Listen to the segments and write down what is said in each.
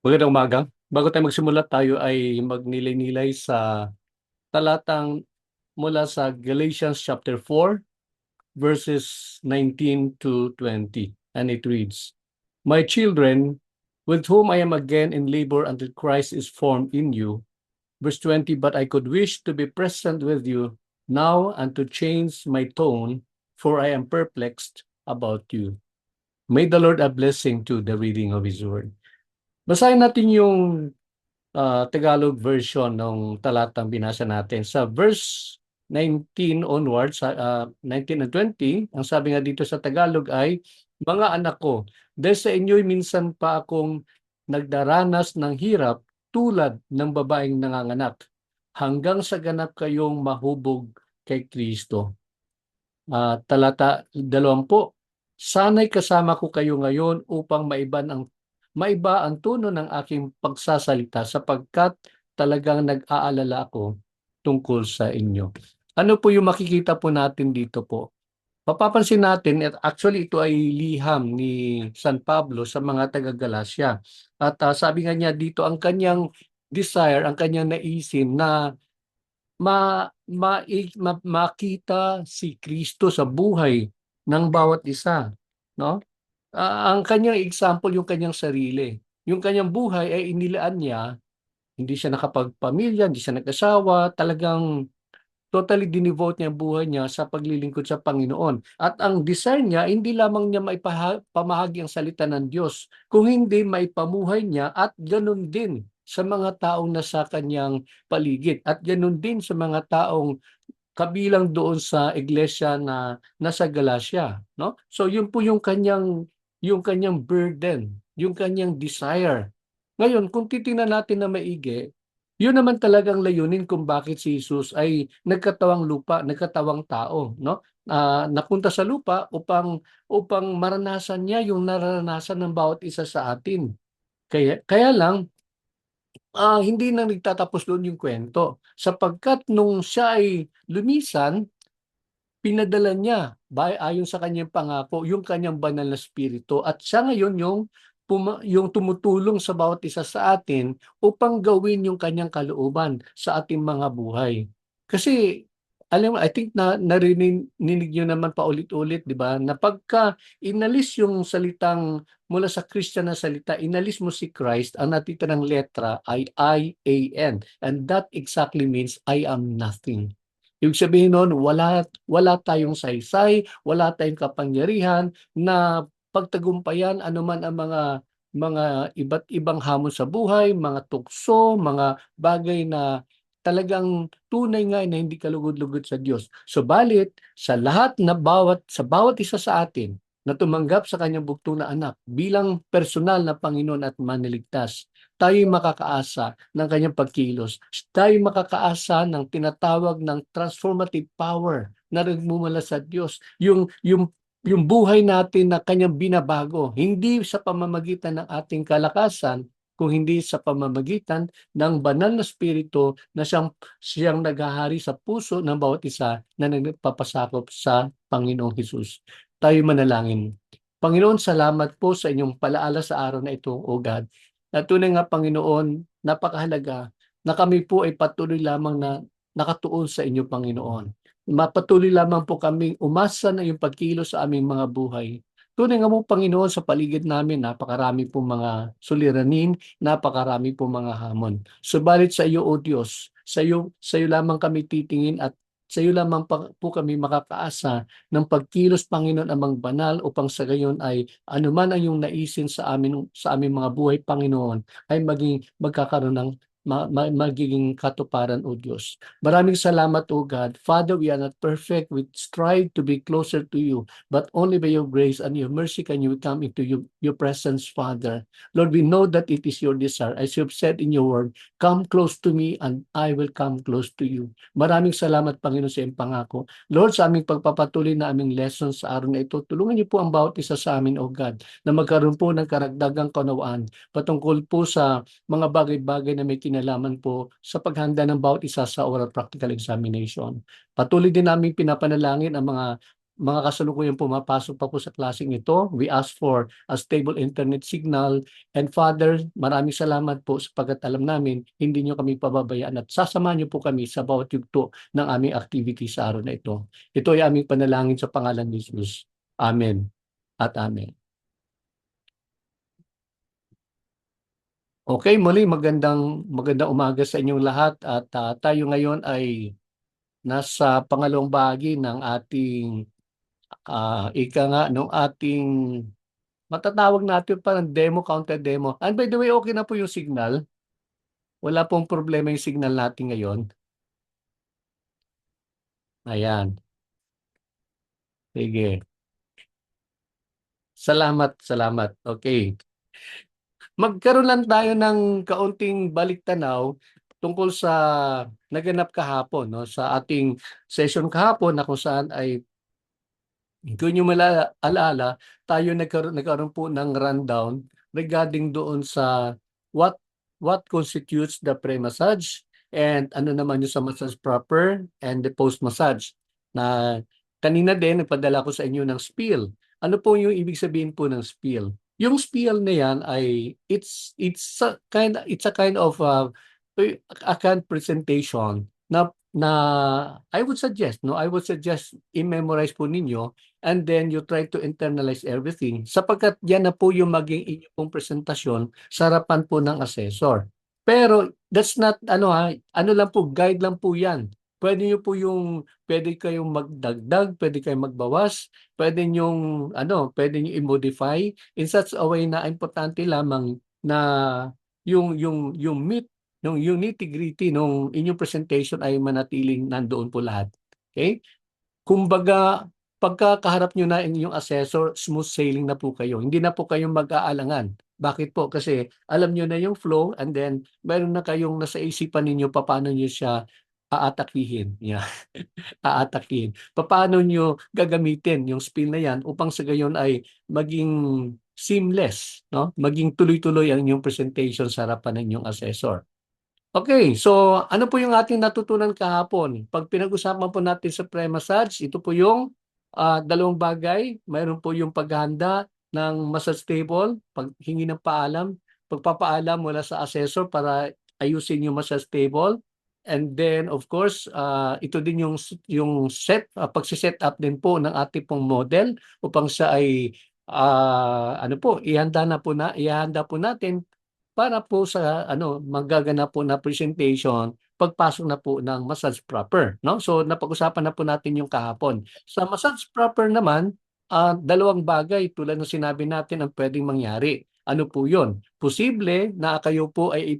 Magandang umaga. Bago tayo magsimula, tayo ay magnilay-nilay sa talatang mula sa Galatians chapter 4, verses 19 to 20. And it reads, "My children, with whom I am again in labor until Christ is formed in you." Verse 20, "But I could wish to be present with you now and to change my tone, for I am perplexed about you." May the Lord add blessing to the reading of His word. Basahin natin yung Tagalog version ng talatang binasa natin. Sa verse 19 onwards, 19 and 20, ang sabi nga dito sa Tagalog ay, "Mga anak ko, dahil sa inyo'y minsan pa akong nagdaranas ng hirap tulad ng babaeng nanganganak, hanggang sa ganap kayong mahubog kay Kristo." Talata 20, "Sana'y kasama ko kayo ngayon upang maiba ang tono ng aking pagsasalita sapagkat talagang nag-aalala ako tungkol sa inyo." Ano po yung makikita po natin dito po? Mapapansin natin at actually ito ay liham ni San Pablo sa mga taga-Galacia. At sabi nga niya dito ang kanyang desire, ang kanyang naisin na makita si Kristo sa buhay ng bawat isa, no? Ang kanyang example yung kanyang sarili. Yung kanyang buhay ay inilaan niya, hindi siya nakapagpamilya, hindi siya nag-asawa, talagang totally dinevote niya ang buhay niya sa paglilingkod sa Panginoon. At ang desire niya, hindi lamang niya maipamahagi ang salita ng Diyos, kung hindi maipamuhay niya at ganun din sa mga taong nasa kanyang paligid. At ganun din sa mga taong kabilang doon sa iglesia na nasa Galacia, no? So yun po yung kanyang burden, yung kanyang desire. Ngayon, kung titingnan natin na maigi, yun naman talagang layunin kung bakit si Jesus ay nagkatawang lupa, nagkatawang tao, no? Napunta sa lupa upang maranasan niya yung nararanasan ng bawat isa sa atin. Kaya lang hindi na nagtatapos doon yung kwento, sapagkat nung siya ay lumisan, pinadala niya ayon sa kanyang pangako yung kanyang banal na espiritu, at siya ngayon yung tumutulong sa bawat isa sa atin upang gawin yung kanyang kalooban sa ating mga buhay. Kasi alam mo, I think na narinig niyo naman paulit-ulit, 'di ba, na pagka inalis yung salitang mula sa Christian na salita, inalis mo si Christ, ang natitirang letra ay I-A-N, and that exactly means I am nothing. Ibig sabihin nun, wala wala tayong saysay, wala tayong kapangyarihan na pagtagumpayan anuman ang mga iba't ibang hamon sa buhay, mga tukso, mga bagay na talagang tunay nga na hindi kalugod-lugod sa Diyos. Subalit sa bawat isa sa atin na tumanggap sa kanyang bugtong na anak bilang personal na Panginoon at Manliligtas, tayo'y makakaasa ng kanyang pagkilos. Tayo makakaasa ng tinatawag ng transformative power na nagmumula sa Diyos. Yung buhay natin na kanyang binabago, hindi sa pamamagitan ng ating kalakasan, kung hindi sa pamamagitan ng banal na spirito na siyang naghahari sa puso ng bawat isa na nagpapasakop sa Panginoong Hesus. Tayo manalangin. Panginoon, salamat po sa inyong palaala sa araw na ito, O God. Na tunay nga, Panginoon, napakahalaga na kami po ay patuloy lamang na nakatuon sa inyo, Panginoon. Mapatuloy lamang po kami umasa na yung pagkilos sa aming mga buhay. Tunay nga mo, Panginoon, sa paligid namin, napakarami po mga suliranin, napakarami po mga hamon. Subalit sa iyo, O Diyos, sa iyo lamang kami titingin, at sa iyo lamang po kami makakaasa ng pagkilos, Panginoon, amang banal, upang sa gayon ay anuman ang iyong naisin sa aming mga buhay, Panginoon, ay magkakaroon ng magiging katuparan, O Diyos. Maraming salamat, O God. Father, we are not perfect. We strive to be closer to you, but only by your grace and your mercy can you come into your presence, Father. Lord, we know that it is your desire. As you have said in your word, come close to me and I will come close to you. Maraming salamat, Panginoon, sa iyong pangako. Lord, sa aming pagpapatuloy na aming lessons sa araw na ito, tulungan niyo po ang bawat isa sa amin, O God, na magkaroon po ng karagdagang kaunawaan patungkol po sa mga bagay-bagay na may kinalaman po sa paghanda ng bawat isa sa oral practical examination. Patuloy din namin pinapanalangin ang mga mga kasalukuyang pumapasok pa po sa klaseng ito. We ask for a stable internet signal. And Father, maraming salamat po sapagkat alam namin hindi niyo kami pababayaan at sasamahan niyo po kami sa bawat yugto ng aming activity sa araw na ito. Ito ay aming panalangin sa pangalan ni Jesus. Amen at amen. Okay, muli magandang umaga sa inyong lahat at tayo ngayon ay nasa pangalawang bahagi ng ating ika nga nung ating matatawag natin parang demo, counter demo. And by the way, okay na po yung signal. Wala pong problema yung signal natin ngayon. Ayan. Sige. Salamat, salamat. Okay. Magkaroon lang tayo ng kaunting balik-tanaw tungkol sa naganap kahapon, no? Sa ating session kahapon na kung saan ay kung nyo alaala, tayo nagkaroon po ng rundown regarding doon sa what what constitutes the pre-massage and ano naman yung sa massage proper and the post-massage. Na kanina din nagpadala ko sa inyo ng spiel. Ano po yung ibig sabihin po ng spiel? Yung spiel na yan ay it's a kind of a kind presentation na I would suggest i-memorize po ninyo and then you try to internalize everything sapagkat yan na po yung maging inyong presentasyon sa harapan po ng assessor. Pero that's not ano lang po, guide lang po yan. Pwede kayong magdagdag, pwede kayong magbawas, pwede niyo i-modify in such a way na importante lamang na yung meat, yung nitty-gritty nung inyong presentation ay manatiling nandoon po lahat. Okay? Kumbaga, pagkakaharap nyo na yung assessor, smooth sailing na po kayo. Hindi na po kayong mag-aalangan. Bakit po? Kasi alam nyo na yung flow and then meron na kayong nasa isipan ninyo paano nyo siya aatakihin. Yeah. Aatakihin. Paano nyo gagamitin yung spiel na yan upang sa gayon ay maging seamless, no? Maging tuloy-tuloy ang inyong presentation sa harapan ng inyong assessor. Okay, so ano po yung ating natutunan kahapon? Pag pinag-usapan po natin sa pre-massage, ito po yung dalawang bagay. Mayroon po yung paghahanda ng massage table, paghingi ng paalam, pagpapaalam mula sa assessor para ayusin yung massage table. And then of course, ito din yung pagsiset up din po ng ating pong model upang siya ay ihanda po natin para po sa magaganap po na presentation pagpasok na po ng massage proper, no? So napag-usapan na po natin yung kahapon. Sa massage proper naman, dalawang bagay tulad ng sinabi natin ang pwedeng mangyari. Ano po 'yon? Posible na kayo po ay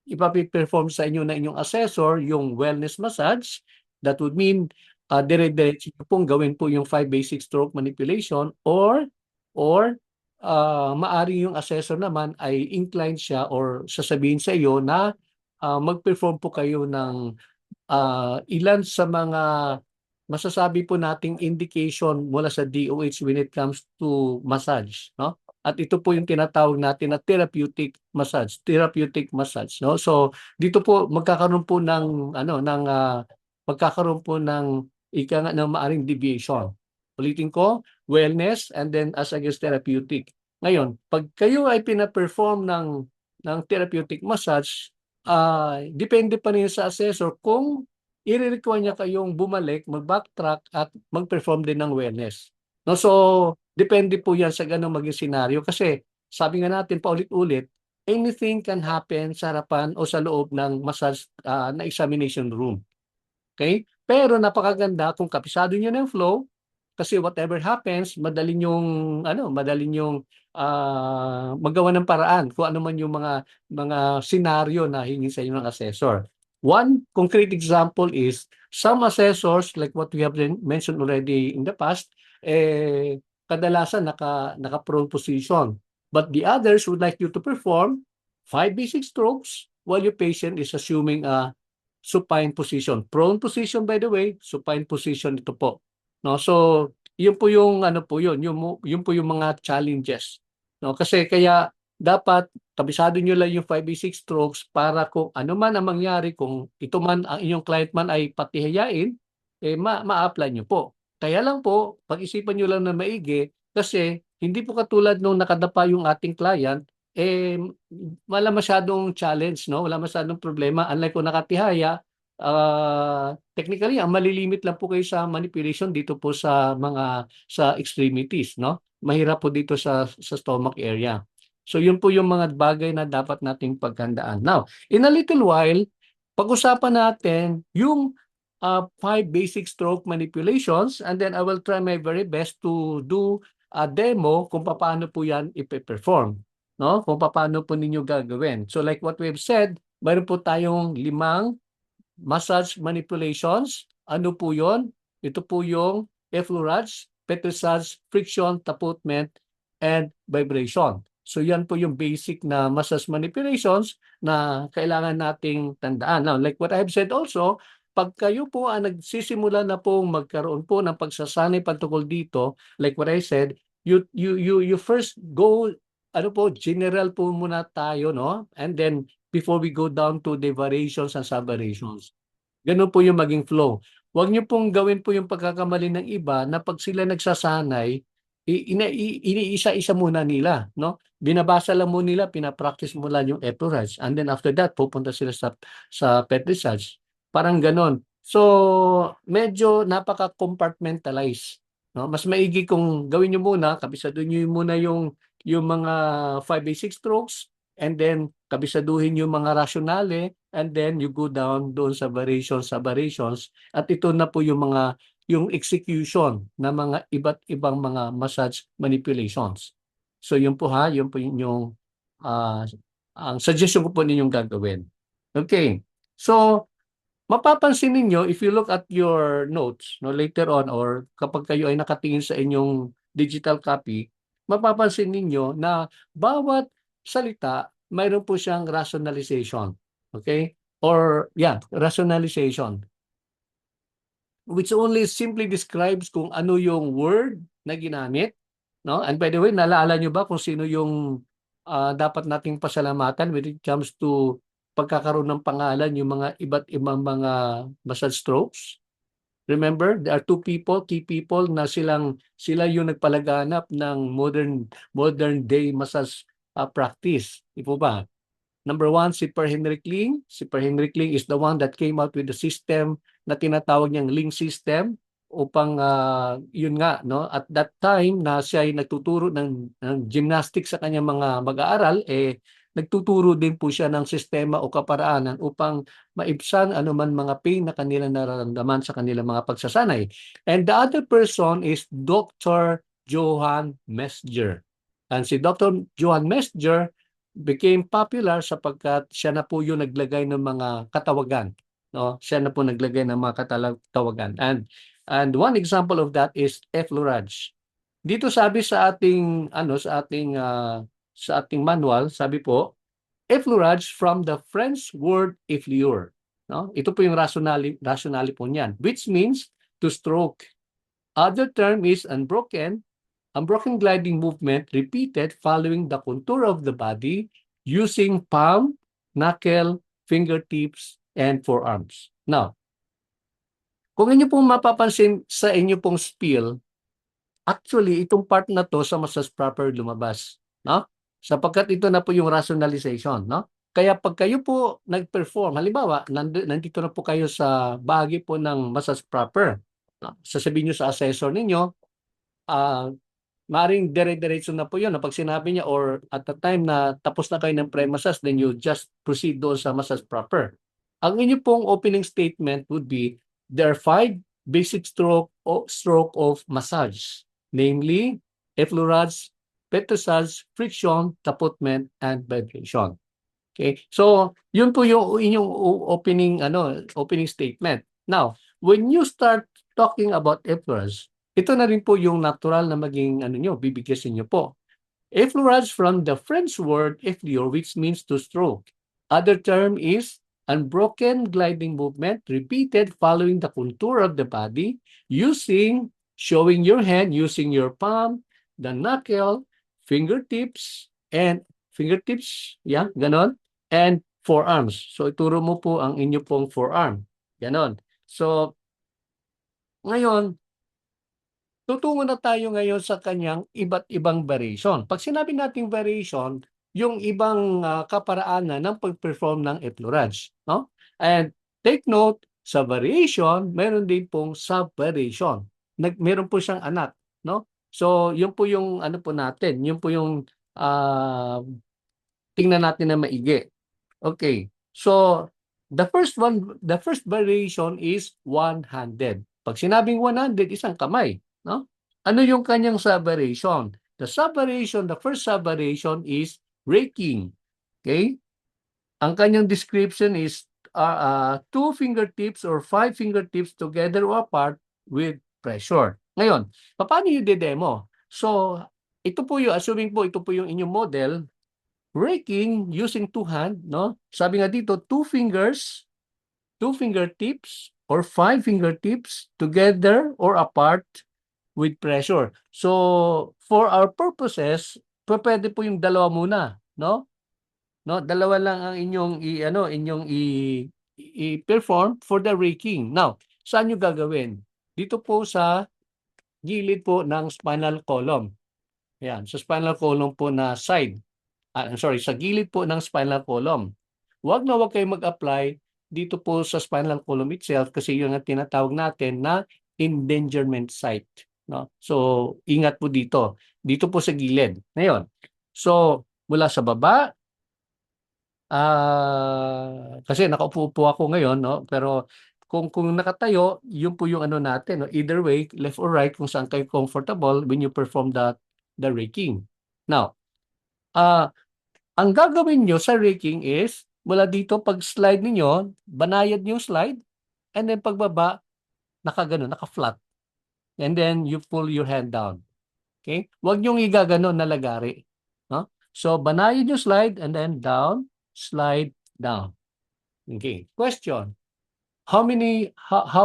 ipapi-perform sa inyo na inyong assessor yung wellness massage. That would mean dire-diretso niyo pong gawin po yung 5 basic stroke manipulation or maari yung assessor naman ay inclined siya or sasabihin sa iyo na mag-perform po kayo ng ilan sa mga masasabi po nating indication mula sa DOH when it comes to massage, no? At ito po yung tinatawag natin na therapeutic massage, no? So dito po magkakaroon po ng ika nga ng maaring deviation. Ulitin ko, wellness and then as against therapeutic. Ngayon, pag kayo ay pina-perform ng therapeutic massage, depende pa rin sa assessor kung i-require niya kayong bumalik, mag-backtrack at mag-perform din ng wellness. No, so depende po 'yan sa ganung maging senaryo kasi sabi nga natin paulit-ulit, anything can happen sa harapan o sa loob ng massage na examination room. Okay? Pero napakaganda kung kapisado niyo ng flow kasi whatever happens, madali yung magawa ng paraan kung ano man yung mga senaryo na hingi sa inyo ng assessor. One concrete example is some assessors, like what we have mentioned already in the past, kadalasan naka-prone position. But the others would like you to perform 5 basic strokes while your patient is assuming a supine position. Prone position, by the way, supine position ito po. No, so yun po yung yun po yung mga challenges. No, kasi kaya dapat kabisado nyo lang yung 5 basic strokes para kung ano man ang mangyari, kung ito man ang inyong client man ay patihayain, ma-apply nyo po. Kaya lang po, pag-isipan nyo lang na maigi kasi hindi po katulad nung nakadapa yung ating client, eh, wala masyadong challenge, no? Wala masyadong problema. Unlike kung nakatihaya, technically, ang malilimit lang po kayo sa manipulation dito po sa extremities, no? Mahirap po dito sa stomach area. So yun po yung mga bagay na dapat nating paghandaan. Now, in a little while, pag-usapan natin yung five basic stroke manipulations, and then I will try my very best to do a demo kung paano po yan ipe-perform, no? Kung paano po ninyo gagawin. So like what we've said, mayroon po tayong 5 massage manipulations. Ano po yon? Ito po yung effleurage, petrissage, friction, taputment, and vibration. So yan po yung basic na massage manipulations na kailangan nating tandaan. Now, like what I've said also, pag kayo po ang nagsisimula na pong magkaroon po ng pagsasanay patungkol dito, like what I said, you first go, ano po, general po muna tayo, no? And then before we go down to the variations and sub-variations. Ganun po yung maging flow. Huwag niyo pong gawin po yung pagkakamali ng iba na pag sila nagsasanay, iniisa-isa muna nila, no? Binabasa lang mo nila, pinapractice mo lang yung Epirage. And then after that, pupunta sila sa Petrissage. Parang ganon. So, medyo napaka-compartmentalize. No? Mas maigi kung gawin niyo muna, kabisaduhin niyo muna yung mga 5 basic strokes, and then kabisaduhin yung mga rasyonale, and then you go down doon sa variations, at ito na po yung execution ng mga iba't ibang mga massage manipulations. So yun po yun po yung ang suggestion ko po ninyong gagawin. Okay. So mapapansin ninyo if you look at your notes no later on, or kapag kayo ay nakatingin sa inyong digital copy, mapapansin ninyo na bawat salita mayroon po siyang rationalization. Okay? Or rationalization, which only simply describes kung ano yung word na ginamit, no? And by the way, naalala nyo ba kung sino yung dapat nating pasalamatan when it comes to pagkakaroon ng pangalan, yung mga iba't ibang mga massage strokes? Remember, there are two people, key people na sila yung nagpalaganap ng modern day massage practice. Di po ba? Number one, si Per Henrik Ling. Si Per Henrik Ling is the one that came out with the system na tinatawag niyang Ling system upang yun nga, no, at that time na siya ay nagtuturo ng gymnastics sa kanyang mga mag-aaral, nagtuturo din po siya ng sistema o kaparaanan upang maibsan anuman mga pain na kanilang nararamdaman sa kanilang mga pagsasanay. And the other person is Dr. Johann Mesger. And si Dr. Johann Mesger became popular sapagkat siya na po yung naglagay ng mga katawagan, no? Siya na po naglagay ng mga katawagan. And one example of that is effleurage. Dito sabi sa ating sa ating manual, sabi po, effleurage from the French word effleur, no? Ito po yung rationale po niyan, which means to stroke. Other term is unbroken gliding movement repeated following the contour of the body using palm, knuckle, fingertips, and forearms. Now, kung inyo pong mapapansin sa inyo pong spiel, actually, itong part na to sa massage proper lumabas, no? Sapagkat ito na po yung rationalization, no? Kaya pag kayo po nag-perform, halimbawa, nandito na po kayo sa bahagi po ng massage proper, no? Sasabihin nyo sa assessor ninyo, maring dire-diretso na po yun. Pag sinabi niya or at the time na tapos na kayo ng pre-massage, then you just proceed doon sa massage proper. Ang inyo pong opening statement would be, there are 5 basic stroke of massage. Namely, effleurage, petrissage, friction, taputment, and vibration. Okay? So, yun po yung inyong opening statement. Now, when you start talking about effleurage, ito na rin po yung natural na maging bibigyasin nyo po. Effleurage from the French word effleur, which means to stroke. Other term is unbroken gliding movement repeated following the contour of the body showing your hand using your palm, the knuckle, fingertips, ganon, and forearms. So ituro mo po ang inyo pong forearm. Ganon. So, ngayon, tutungo na tayo ngayon sa kanyang iba't ibang variation. Pag sinabi nating variation, yung ibang kaparaanan ng pag-perform ng effleurage, no? And take note, sa variation, meron din pong sub-variation. Meron po siyang anak, no? So, yun po yung ano po natin, yun po yung ah, tingnan natin na maigi. Okay. So, the first variation is one-handed. Pag sinabing one-handed, isang kamay, no? Ano yung kanyang sub-variation? The first sub-variation is raking. Okay? Ang kanyang description is two fingertips or five fingertips together or apart with pressure. Ngayon, paano yung demo? So, ito po yung, assuming po ito po yung inyong model, raking using two hand, no? Sabi nga dito, two fingers, two fingertips, or five fingertips together or apart with pressure. So, for our purposes, pwede po yung dalawa muna, no? No, dalawa lang ang i-perform for the raking. Now, saan nyo gagawin? Dito po sa gilid po ng spinal column. Ayan, sa spinal column po na side. Sa gilid po ng spinal column. Huwag na huwag kayong mag-apply dito po sa spinal column itself kasi yun ang tinatawag natin na endangerment site. No? So, ingat po dito. Dito po sa gilid. Ngayon, so, mula sa baba, kasi nakaupo po ako ngayon, no? Pero kung nakatayo, yun po yung ano natin, no? Either way, left or right, kung saan kayo comfortable when you perform the raking. Now, ang gagawin nyo sa raking is, mula dito, pag slide ninyo, banayad nyo yung slide, and then pagbaba, naka-flat. And then you pull your hand down. Okay? Huwag nyo igaganon na lagari. No? So, banayad yung slide, and then down, slide down. Okay. Question. How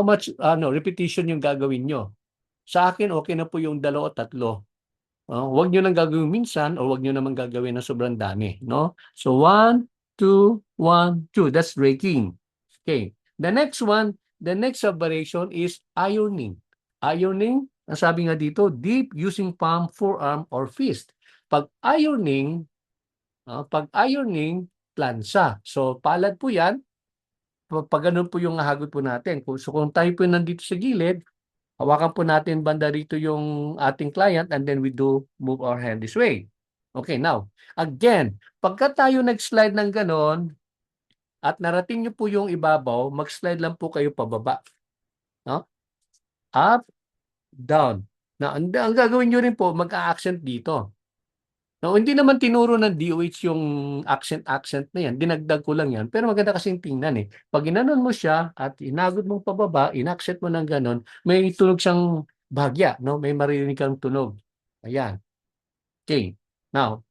much repetition yung gagawin nyo? Sa akin, okay na po yung 2 o 3. Huwag nyo nang gagawin minsan o huwag nyo naman gagawin na sobrang dami. No? So, 1, 2, 1, 2. That's raking. Okay. The next variation is ironing. Ironing, ang sabi nga dito, deep using palm, forearm, or fist. Pag ironing, plansa. So, palad po yan. Pag ganun po yung hagot po natin. So, kung tayo po nandito sa gilid, hawakan po natin banda rito yung ating client and then we do move our hand this way. Okay, now, again, pagka tayo nag-slide ng ganon at narating nyo po yung ibabaw, mag-slide lang po kayo pababa. No? Up, down. Now, ang gagawin nyo rin po, mag-a-accent dito. Now, hindi naman tinuro ng DOH yung accent na yan. Dinagdag ko lang yan. Pero maganda kasing tingnan eh. Pag inanon mo siya at inagod mong pababa, inaccent mo ng ganon, may tunog siyang bahagya. No? May maririnig kang tunog. Ayan. Okay. Now,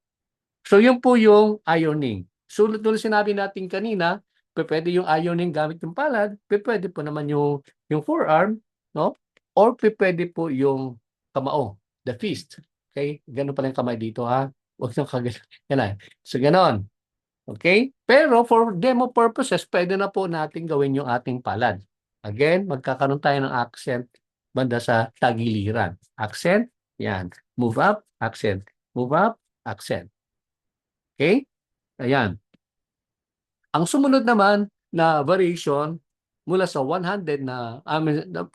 so yun po yung ironing. So, tulad sinabi natin kanina, pwede yung ironing gamit yung palad, pwede po naman yung forearm, no? Or pwede po yung kamao, the fist. Okay? Ganun pala yung kamay dito, ha? Huwag nang kagano. Yan na. So, ganon. Okay? Pero for demo purposes, pwede na po natin gawin yung ating palad. Again, magkakaroon tayo ng accent banda sa tagiliran. Accent, yan. Move up, accent. Move up, accent. Okay? Ayan. Ang sumunod naman na variation mula sa one-handed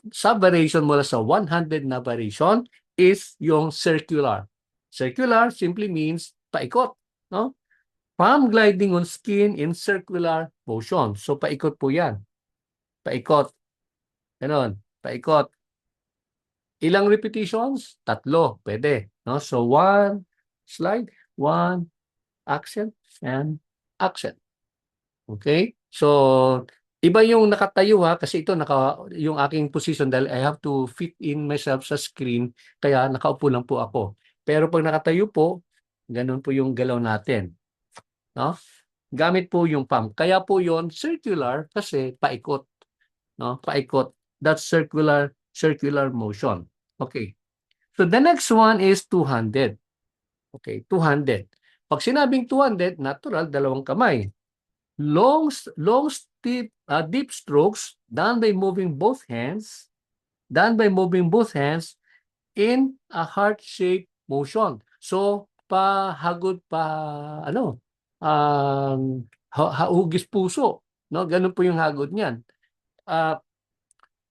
sub-variation mula sa one-handed na variation is yung circular. Circular simply means paikot, no? Palm gliding on skin in circular motion. So paikot po 'yan. Paikot. Ganon, paikot. Ilang repetitions? 3, pwede, no? So 1 slide, 1 accent and accent. Okay? So, iba yung nakatayo ha, kasi ito yung aking position dahil I have to fit in myself sa screen, kaya nakaupo lang po ako. Pero pag nakatayo po, ganun po yung galaw natin. No? Gamit po yung palm. Kaya po yon circular kasi paikot. No? Paikot. That's circular motion. Okay. So the next one is two-handed. Okay, two-handed. Pag sinabing two-handed, natural, dalawang kamay. Deep strokes done by moving both hands in a heart-shaped motion. So, pahagod pa, ano, hugis puso. No? Ganun po yung hagod niyan. Ah,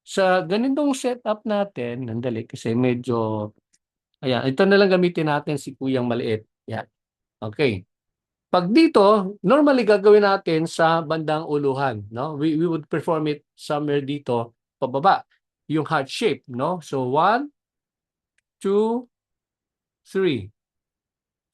sa ganitong setup natin, nandali kasi medyo, ayan, ito na lang gamitin natin si Kuyang Maliit. Yan. Okay. Pag dito, normally gagawin natin sa bandang uluhan, no? We would perform it somewhere dito, pababa, yung heart shape, no? So, 1, 2, 3.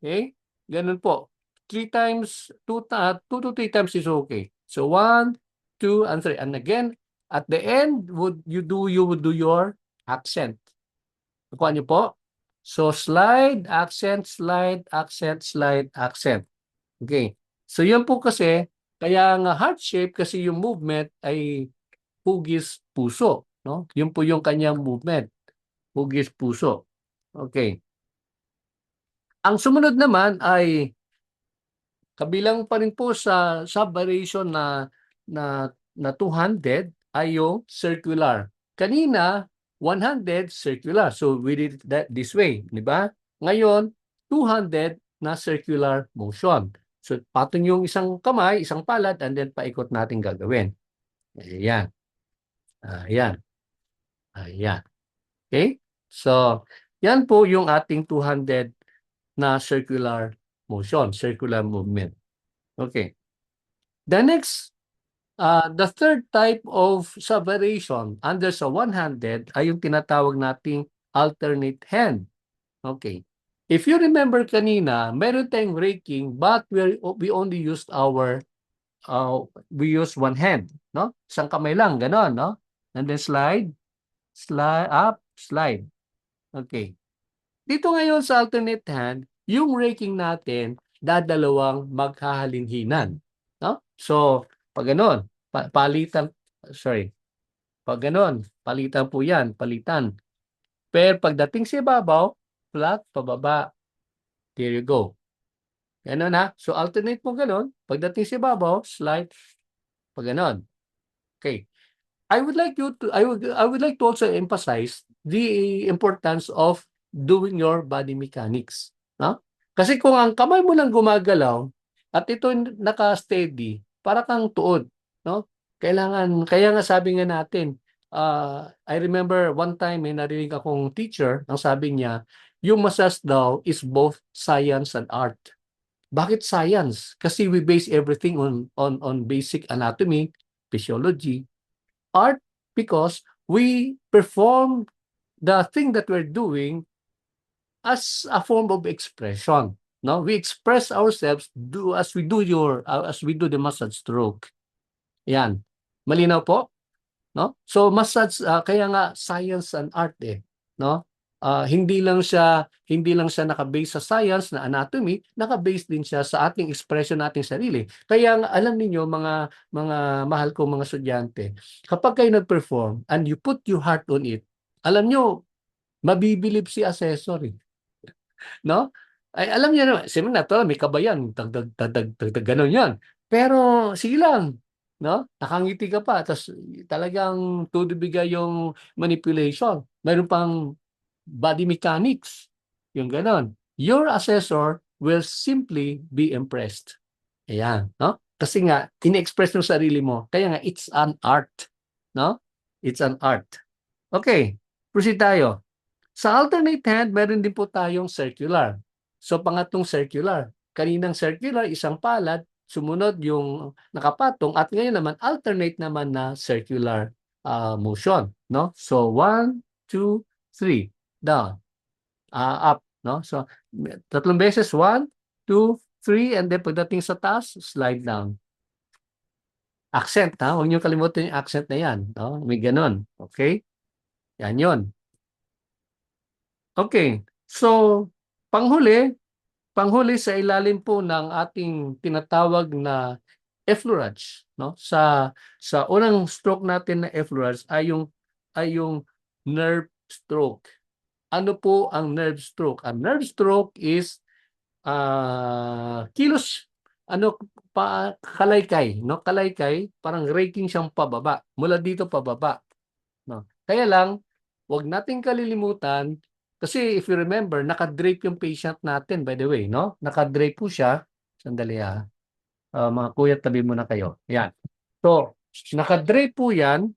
Okay? Ganun po. 3 times, 2 to 3 times is okay. So, 1, 2, and 3. And again, at the end, you would do your accent. Nakuha niyo po? So, slide, accent, slide, accent, slide, accent. Okay. So, yun po kasi, kaya nga heart shape kasi yung movement ay hugis puso. No? Yun po yung kanyang movement. Hugis puso. Okay. Ang sumunod naman ay kabilang pa rin po sa sub-variation na 200 ay yung circular. Kanina, 100 circular. So we did that this way, di ba? Ngayon, 200 na circular motion. So patong yung isang kamay, isang palad, and then paikot natin gagawin. Ayan. Ayan. Ayan. Okay? So, yan po yung ating 200 na circular motion, circular movement. Okay. The next, the third type of subvariation under sa 100 ay yung tinatawag nating alternate hand. Okay. If you remember kanina, meron tayong raking but we only used we use one hand, no? Isang kamay lang, ganon, no? And then slide, slide up, slide. Okay. Dito ngayon sa alternate hand, yung raking natin, dadalawang maghahalinhinan. No? So, pag ganon, palitan, sorry, pag ganon, palitan po yan, palitan. Pero pagdating sa ibabaw, flat, pababa, there you go. Ganon ha. So, alternate mo ganon, pagdating sa ibabaw, slide, pag ganon. Okay. I would like to also emphasize the importance of doing your body mechanics, no? Kasi kung ang kamay mo lang gumagalaw at ito naka-steady, para kang tuod, no? Kaya nga sabi nga natin, I remember one time may narinig akong teacher, ang sabi niya, yung massage daw is both science and art. Bakit science? Kasi we base everything on basic anatomy, physiology. Art because we perform the thing that we're doing as a form of expression. No, we express ourselves as we do the massage stroke. Yan. Malinaw po, no? So massage kaya nga science and art no? Hindi lang siya naka-base sa science na anatomy, naka-base din siya sa ating expression nating sarili. Kaya nga alam niyo mga mahal kong mga estudyante, kapag kayo nag-perform and you put your heart on it, alam niyo mabibilib si assessor no? Ay alam niyo naman, siyempre natural may kabayan, dagdag dagdag dagdag gano'n 'yan. Pero sige lang, no? Nakangiti ka pa tapos talagang tudo-bigay yung manipulation. Mayroon pang body mechanics, yung gano'n. Your assessor will simply be impressed. Ayan, no? Kasi nga, ini-express yung sarili mo. Kaya nga, it's an art. No? It's an art. Okay, proceed tayo. Sa alternate hand, meron din po tayong circular. So, pangatlong circular. Kaninang circular, isang palad, sumunod yung nakapatong, at ngayon naman, alternate naman na circular motion. No? So, 1, 2, 3. Down. Up. No? So, tatlong beses, 1, 2, 3, and then pagdating sa taas, slide down. Accent, ha? Huwag niyo kalimutan yung accent na yan. No? May ganun. Okay? Yan yun. Okay. So, panghuli sa ilalim po ng ating tinatawag na effleurage, no? Sa unang stroke natin na effleurage ay yung nerve stroke. Ano po ang nerve stroke? Ang nerve stroke is kilos kalaykay, no? Kalaykay, parang raking siyang pababa, mula dito pababa, no? Kaya lang, wag nating kalilimutan Kasi if you remember, naka-drape yung patient natin, by the way, no? Naka-drape po siya. Sandali mga kuya, tabi muna kayo. Yan. So, naka-drape po yan.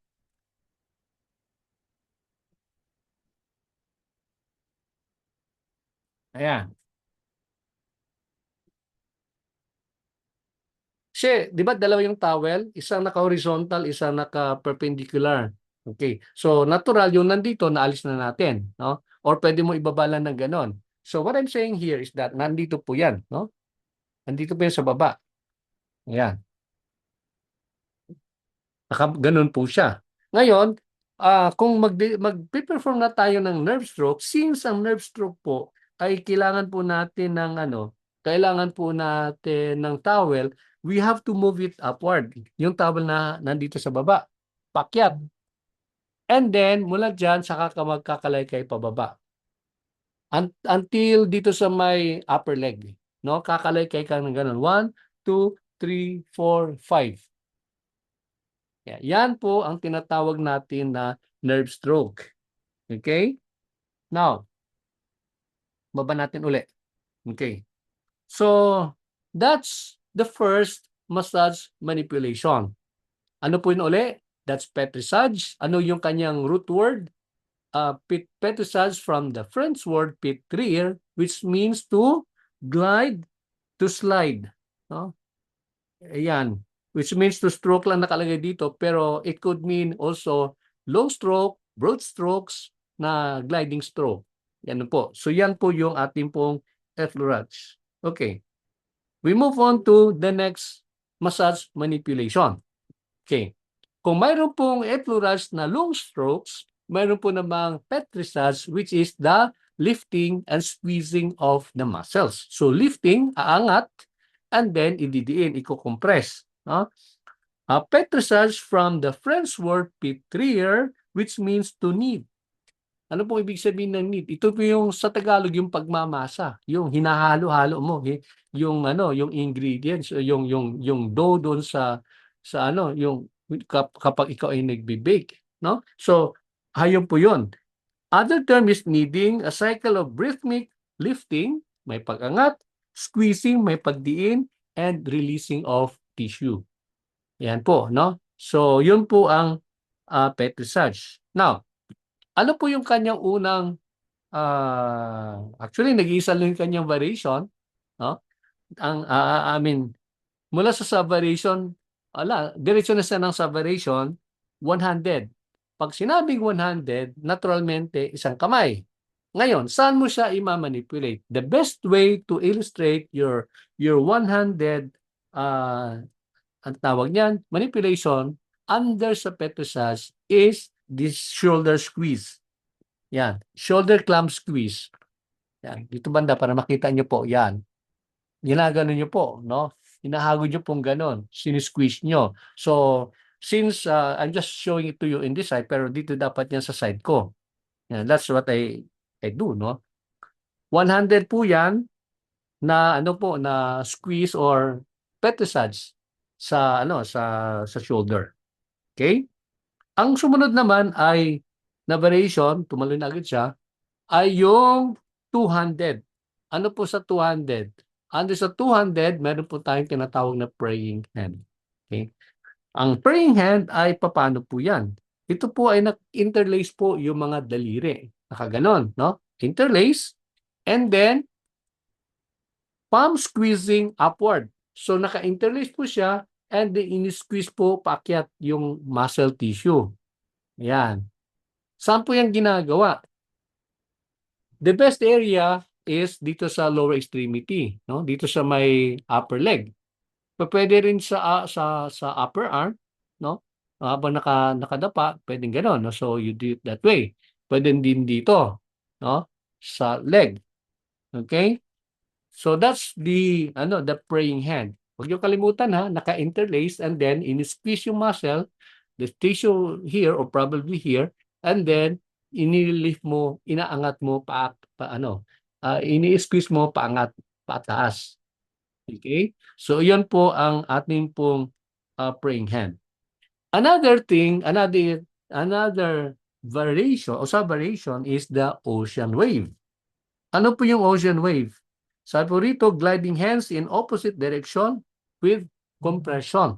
Ayan. Kasi, di ba dalawa yung towel? Isang naka-horizontal, isang naka-perpendicular. Okay. So, natural yung nandito, naalis na natin. No? Or pwede mo ibaba lang ng ganon. So, what I'm saying here is that nandito po yan. No? Nandito po yan sa baba. Ayan. Ganun po siya. Ngayon, kung mag-perform na tayo ng nerve stroke, since ang nerve stroke po ay kailangan po natin ng kailangan po natin ng towel, we have to move it upward. Yung towel na nandito sa baba, pakyat. And then, mula dyan, saka ka magkakalaykay pababa. Until dito sa may upper leg. No? Kakalaykay ka ng ganun. 1, 2, 3, 4, 5. Yan po ang tinatawag natin na nerve stroke. Okay? Now, baba natin uli. Okay. So, that's the first massage manipulation. Ano po yun uli? That's petrissage. Ano yung kanyang root word? Petrissage from the French word pétrir, which means to glide, to slide. No? Ayan. Which means to stroke lang nakalagay dito, pero it could mean also long stroke, broad strokes, na gliding stroke. Yan po. So yan po yung ating pong effleurage. Okay. We move on to the next massage manipulation. Okay. Kung mayroon pong effleurage na long strokes, mayroon po namang petrissage, which is the lifting and squeezing of the muscles. So lifting, aangat, and then ididiin, iko-compress. No? Petrissage from the French word pétrir, which means to knead. Ano pong ibig sabihin ng knead? Ito po yung sa Tagalog yung pagmamasa, yung hinahalo-halo mo, yung yung ingredients, yung dough doon sa yung kapag ikaw ay nagbe-bake, no? So, ayun po 'yon. Other term is kneading, a cycle of rhythmic lifting, may pag-angat, squeezing, may pagdiin, and releasing of tissue. Yan po, no? So, yun po ang petrissage. Now, ano po yung kanyang unang, actually, nag-iisa lang yung kanyang variation, no? I mean, mula sa variation, diretso na siya ng sa variation, one-handed. Pag sinabing one-handed, naturalmente, isang kamay. Ngayon, saan mo siya i-manipulate? The best way to illustrate your one-handed ang tawag niyan, manipulation under sa petrissage is this shoulder squeeze. Yan, shoulder clamp squeeze. Yan, dito banda para makita niyo po, yan. Ginagano niyo po, no? Hinahagod niyo pong ganon, sinisqueeze niyo. So, since I'm just showing it to you in this side, pero dito dapat yan sa side ko. Yan, that's what I do, no? One-handed po yan na na squeeze or petrissage sa shoulder. Okay? Ang sumunod naman ay na variation, tumalon na agad siya, ay yung two-handed. Ano po sa two-handed? Under sa two-handed, meron po tayong tinatawag na praying hand. Okay? Ang praying hand ay paano po yan? Ito po ay interlace po yung mga daliri. Nakaganon, no? Interlace, and then palm squeezing upward. So naka-interlace po siya, and then in-squeeze po paakyat yung muscle tissue. Yan. Saan po yan ginagawa? The best area is dito sa lower extremity, no? Dito sa may upper leg. Pwede rin sa upper arm, no? Habang nakadapa, pwedeng gano'n, no? So you do it that way. Pwede din dito, no? Sa leg. Okay? So that's the praying hand. Huwag niyo kalimutan naka-interlace, and then in-squeeze yung muscle, the tissue here or probably here, and then inilift mo, inaangat mo ini-squeeze mo paangat, pataas. Okay? So 'yon po ang ating pong praying hand. Another thing, another variation o subvariation is the ocean wave. Ano po yung ocean wave? Sabi po rito, gliding hands in opposite direction with compression.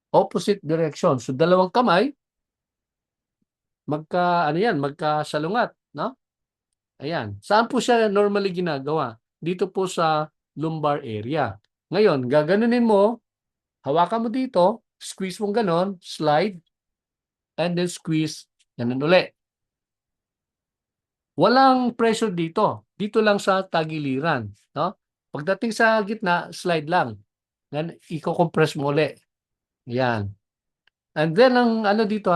Opposite direction. So dalawang kamay, magkasalungat, no? Ayan. Saan po siya normally ginagawa? Dito po sa lumbar area. Ngayon, gaganunin mo, hawakan mo dito, squeeze mo ganon, slide, and then squeeze, ganun uli. Walang pressure dito. Dito lang sa tagiliran. No? Pagdating sa gitna, slide lang. Then, i-compress mo uli. Yan. And then, ang ano dito,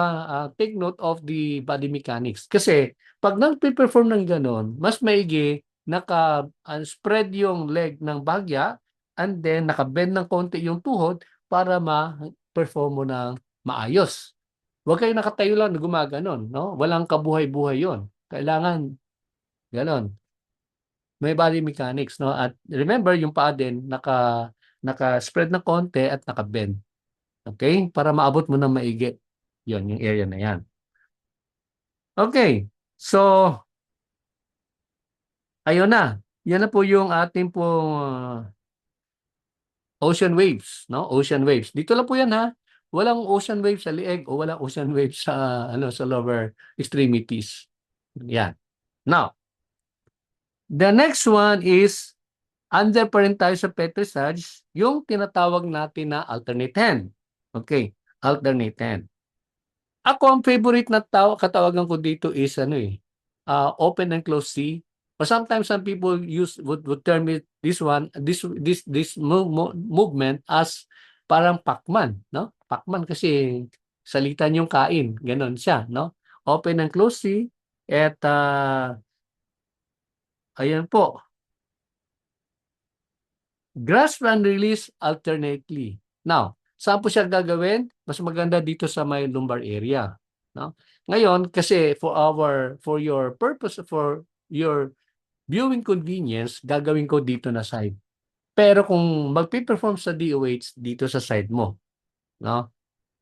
take note of the body mechanics. Kasi, pag nag-perform ng ganon, mas maigi, naka-spread yung leg ng bagya, and then, naka-bend ng konti yung tuhod para ma-perform mo ng maayos. Huwag kayo nakatayo lang na gumaganon. No? Walang kabuhay-buhay yon. Kailangan ganon. May body mechanics, no? At remember, yung paa din, naka-spread ng konti at naka-bend. Okay? Para maabot mo ng maigi. Yon, yung area na yan. Okay. So, ayun na. Yan na po yung ating po ocean waves, no? Ocean waves. Dito lang po yan, ha? Walang ocean waves sa lieg o walang ocean waves sa sa lower extremities. Yan. Now, the next one is under pa rin tayo sa Petrissage, yung tinatawag natin na alternate hand. Okay, alternate hand. Ako, ang favorite na katawagan ko dito is open and close C. Or sometimes some people would term it this movement as parang Pacman, no? Pacman kasi salitan yung kain, ganon siya, no? Open and close C at ayan po. Grasp and release alternately. Now, saan po siya gagawin? Mas maganda dito sa may lumbar area. No? Ngayon, kasi for your purpose, for your viewing convenience, gagawin ko dito na side. Pero kung magpi-perform sa DOH, dito sa side mo. No?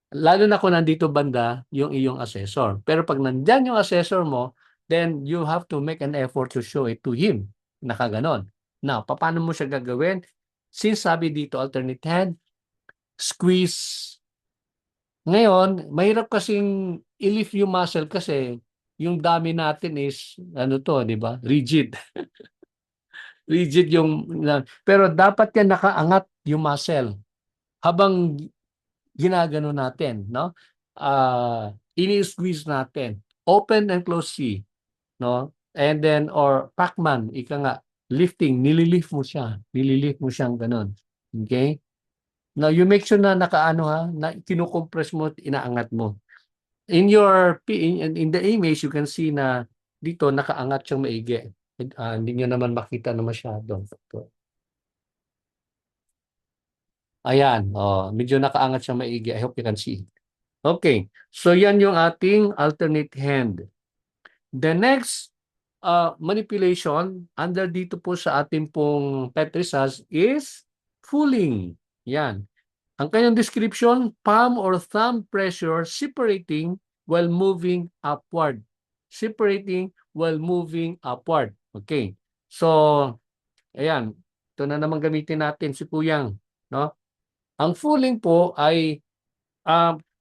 Lalo na kung nandito banda yung iyong assessor. Pero pag nandyan yung assessor mo, then you have to make an effort to show it to him. Nakaganon. Now, paano mo siya gagawin? Since sabi dito alternate hand, squeeze. Ngayon, mahirap kasing i-lift yung muscle kasi yung dami natin is di ba? Rigid. Rigid pero dapat yan nakaangat yung muscle habang ginagano natin, no? Ini-squeeze natin. Open and close C, no? And then or Pacman, ika nga, lifting, nililift mo siya. Nililift mo siyang ganun. Okay? Now, you make sure na na kinukompress mo at inaangat mo. In the image, you can see na dito nakaangat siyang maigi. Hindi nyo naman makita na masyado. Ayan, medyo nakaangat siyang maigi. I hope you can see. Okay, so yan yung ating alternate hand. The next manipulation under dito po sa ating pong Petrissage is fooling. Yan. Ang kanyang description, palm or thumb pressure separating while moving upward. Separating while moving upward. Okay. So, ayan. Ito na naman gamitin natin si Kuyang. No? Ang fooling po ay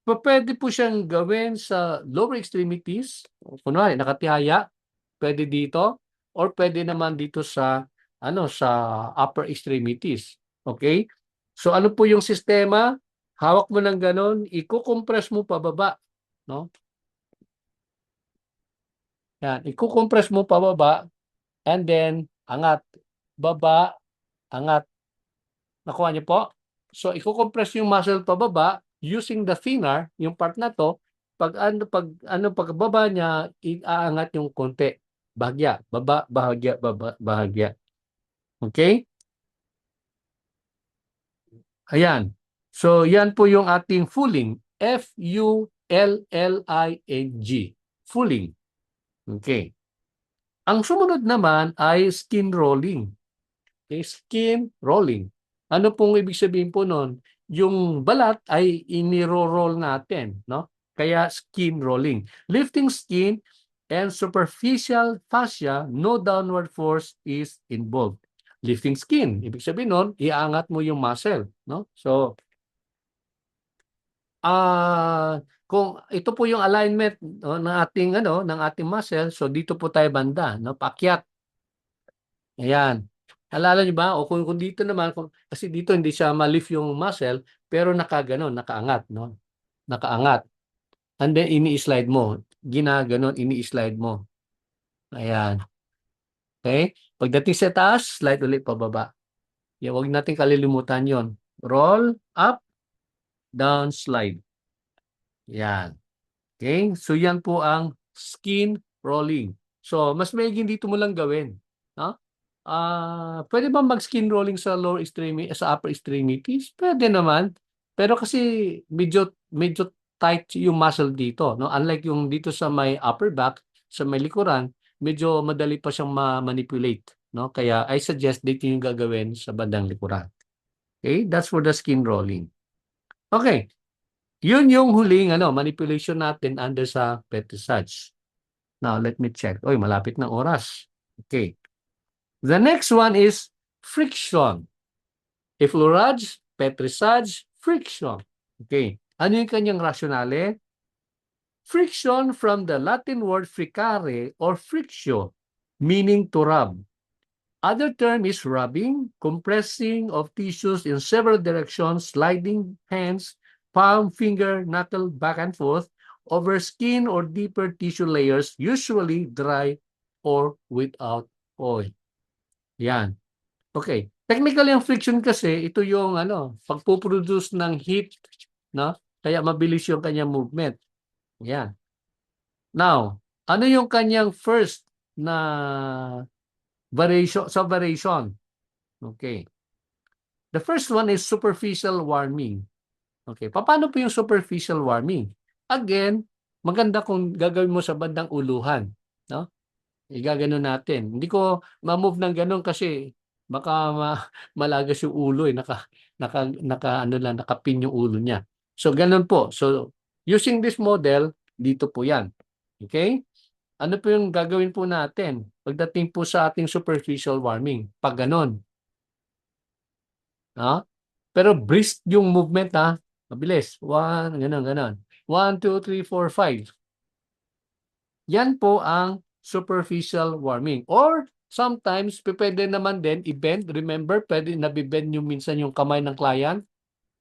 pwede po siyang gawin sa lower extremities. Kunwari, nakatihaya. Pwede dito. Or pwede naman dito sa sa upper extremities. Okay? So ano po yung sistema? Hawak mo ng ganon, i-compress mo pababa, no? Yan, i-compress mo pababa and then angat, baba, angat. Nakuha niyo po? So i-compress yung muscle pababa using the thenar, yung part na to, pagbaba niya, iaangat yung konti. Bahagya, baba, bahagya, baba, bahagya. Okay? Ayan. So, yan po yung ating fooling. F-U-L-L-I-N-G. Fooling. Okay. Ang sumunod naman ay skin rolling. Okay, skin rolling. Ano pong ibig sabihin po nun? Yung balat ay iniro-roll natin, no? Kaya skin rolling. Lifting skin and superficial fascia, no downward force is involved. Lifting skin, ibig sabihin nun, iangat mo yung muscle, no? So, kung ito po yung alignment, no, ng ating muscle, so dito po tayo banda, no? Paakyat. Ayan. Alala niyo ba? O kung dito naman, kasi dito hindi siya ma-lift yung muscle, pero nakaangat, no? Nakaangat. And then ini-slide mo. Ginaganon, ini-slide mo. Ayan. Okay? Pagdating sa taas, slide ulit pababa. Yan, huwag natin kalilimutan yon. Roll up, down, slide. Yan. Okay? So yan po ang skin rolling. So mas maiging dito mo lang gawin. No? Pwede ba mag-skin rolling sa lower extremity, sa upper extremities? Pwede naman. Pero kasi medyo tight yung muscle dito, no? Unlike yung dito sa may upper back, sa may likuran, medyo madali pa siyang ma-manipulate, no? Kaya I suggest dito yung gagawin sa bandang likuran. Okay? That's for the skin rolling. Okay. Yun yung huling manipulation natin under sa Petrissage. Now, let me check. Oy, malapit na oras. Okay. The next one is friction. Effleurage, Petrissage, friction. Okay. Ano yung kanyang rationale? Friction from the Latin word fricare or frictio, meaning to rub. Other term is rubbing, compressing of tissues in several directions, sliding hands, palm, finger, knuckle, back and forth over skin or deeper tissue layers, usually dry or without oil. Yan. Okay. Technically, ang friction kasi, ito yung pagpuproduce ng heat, no? Kaya mabilis yung kanyang movement. Yan. Now, ano yung kanyang first na variation? Okay. The first one is superficial warming. Okay. Paano po yung superficial warming? Again, maganda kung gagawin mo sa bandang uluhan, no? Igagano natin. Hindi ko ma-move ng ganun kasi baka malagas yung ulo eh. Nakapin yung ulo niya. So, ganun po. So, using this model, dito po yan. Okay? Ano po yung gagawin po natin pagdating po sa ating superficial warming? Pag ganun. No? Pero brisk yung movement ha. Mabilis. Ganun. 1, 2, 3, 4, 5. Yan po ang superficial warming. Or sometimes, pwede naman din i-bend. Remember, pwede nabibend yung minsan yung kamay ng client.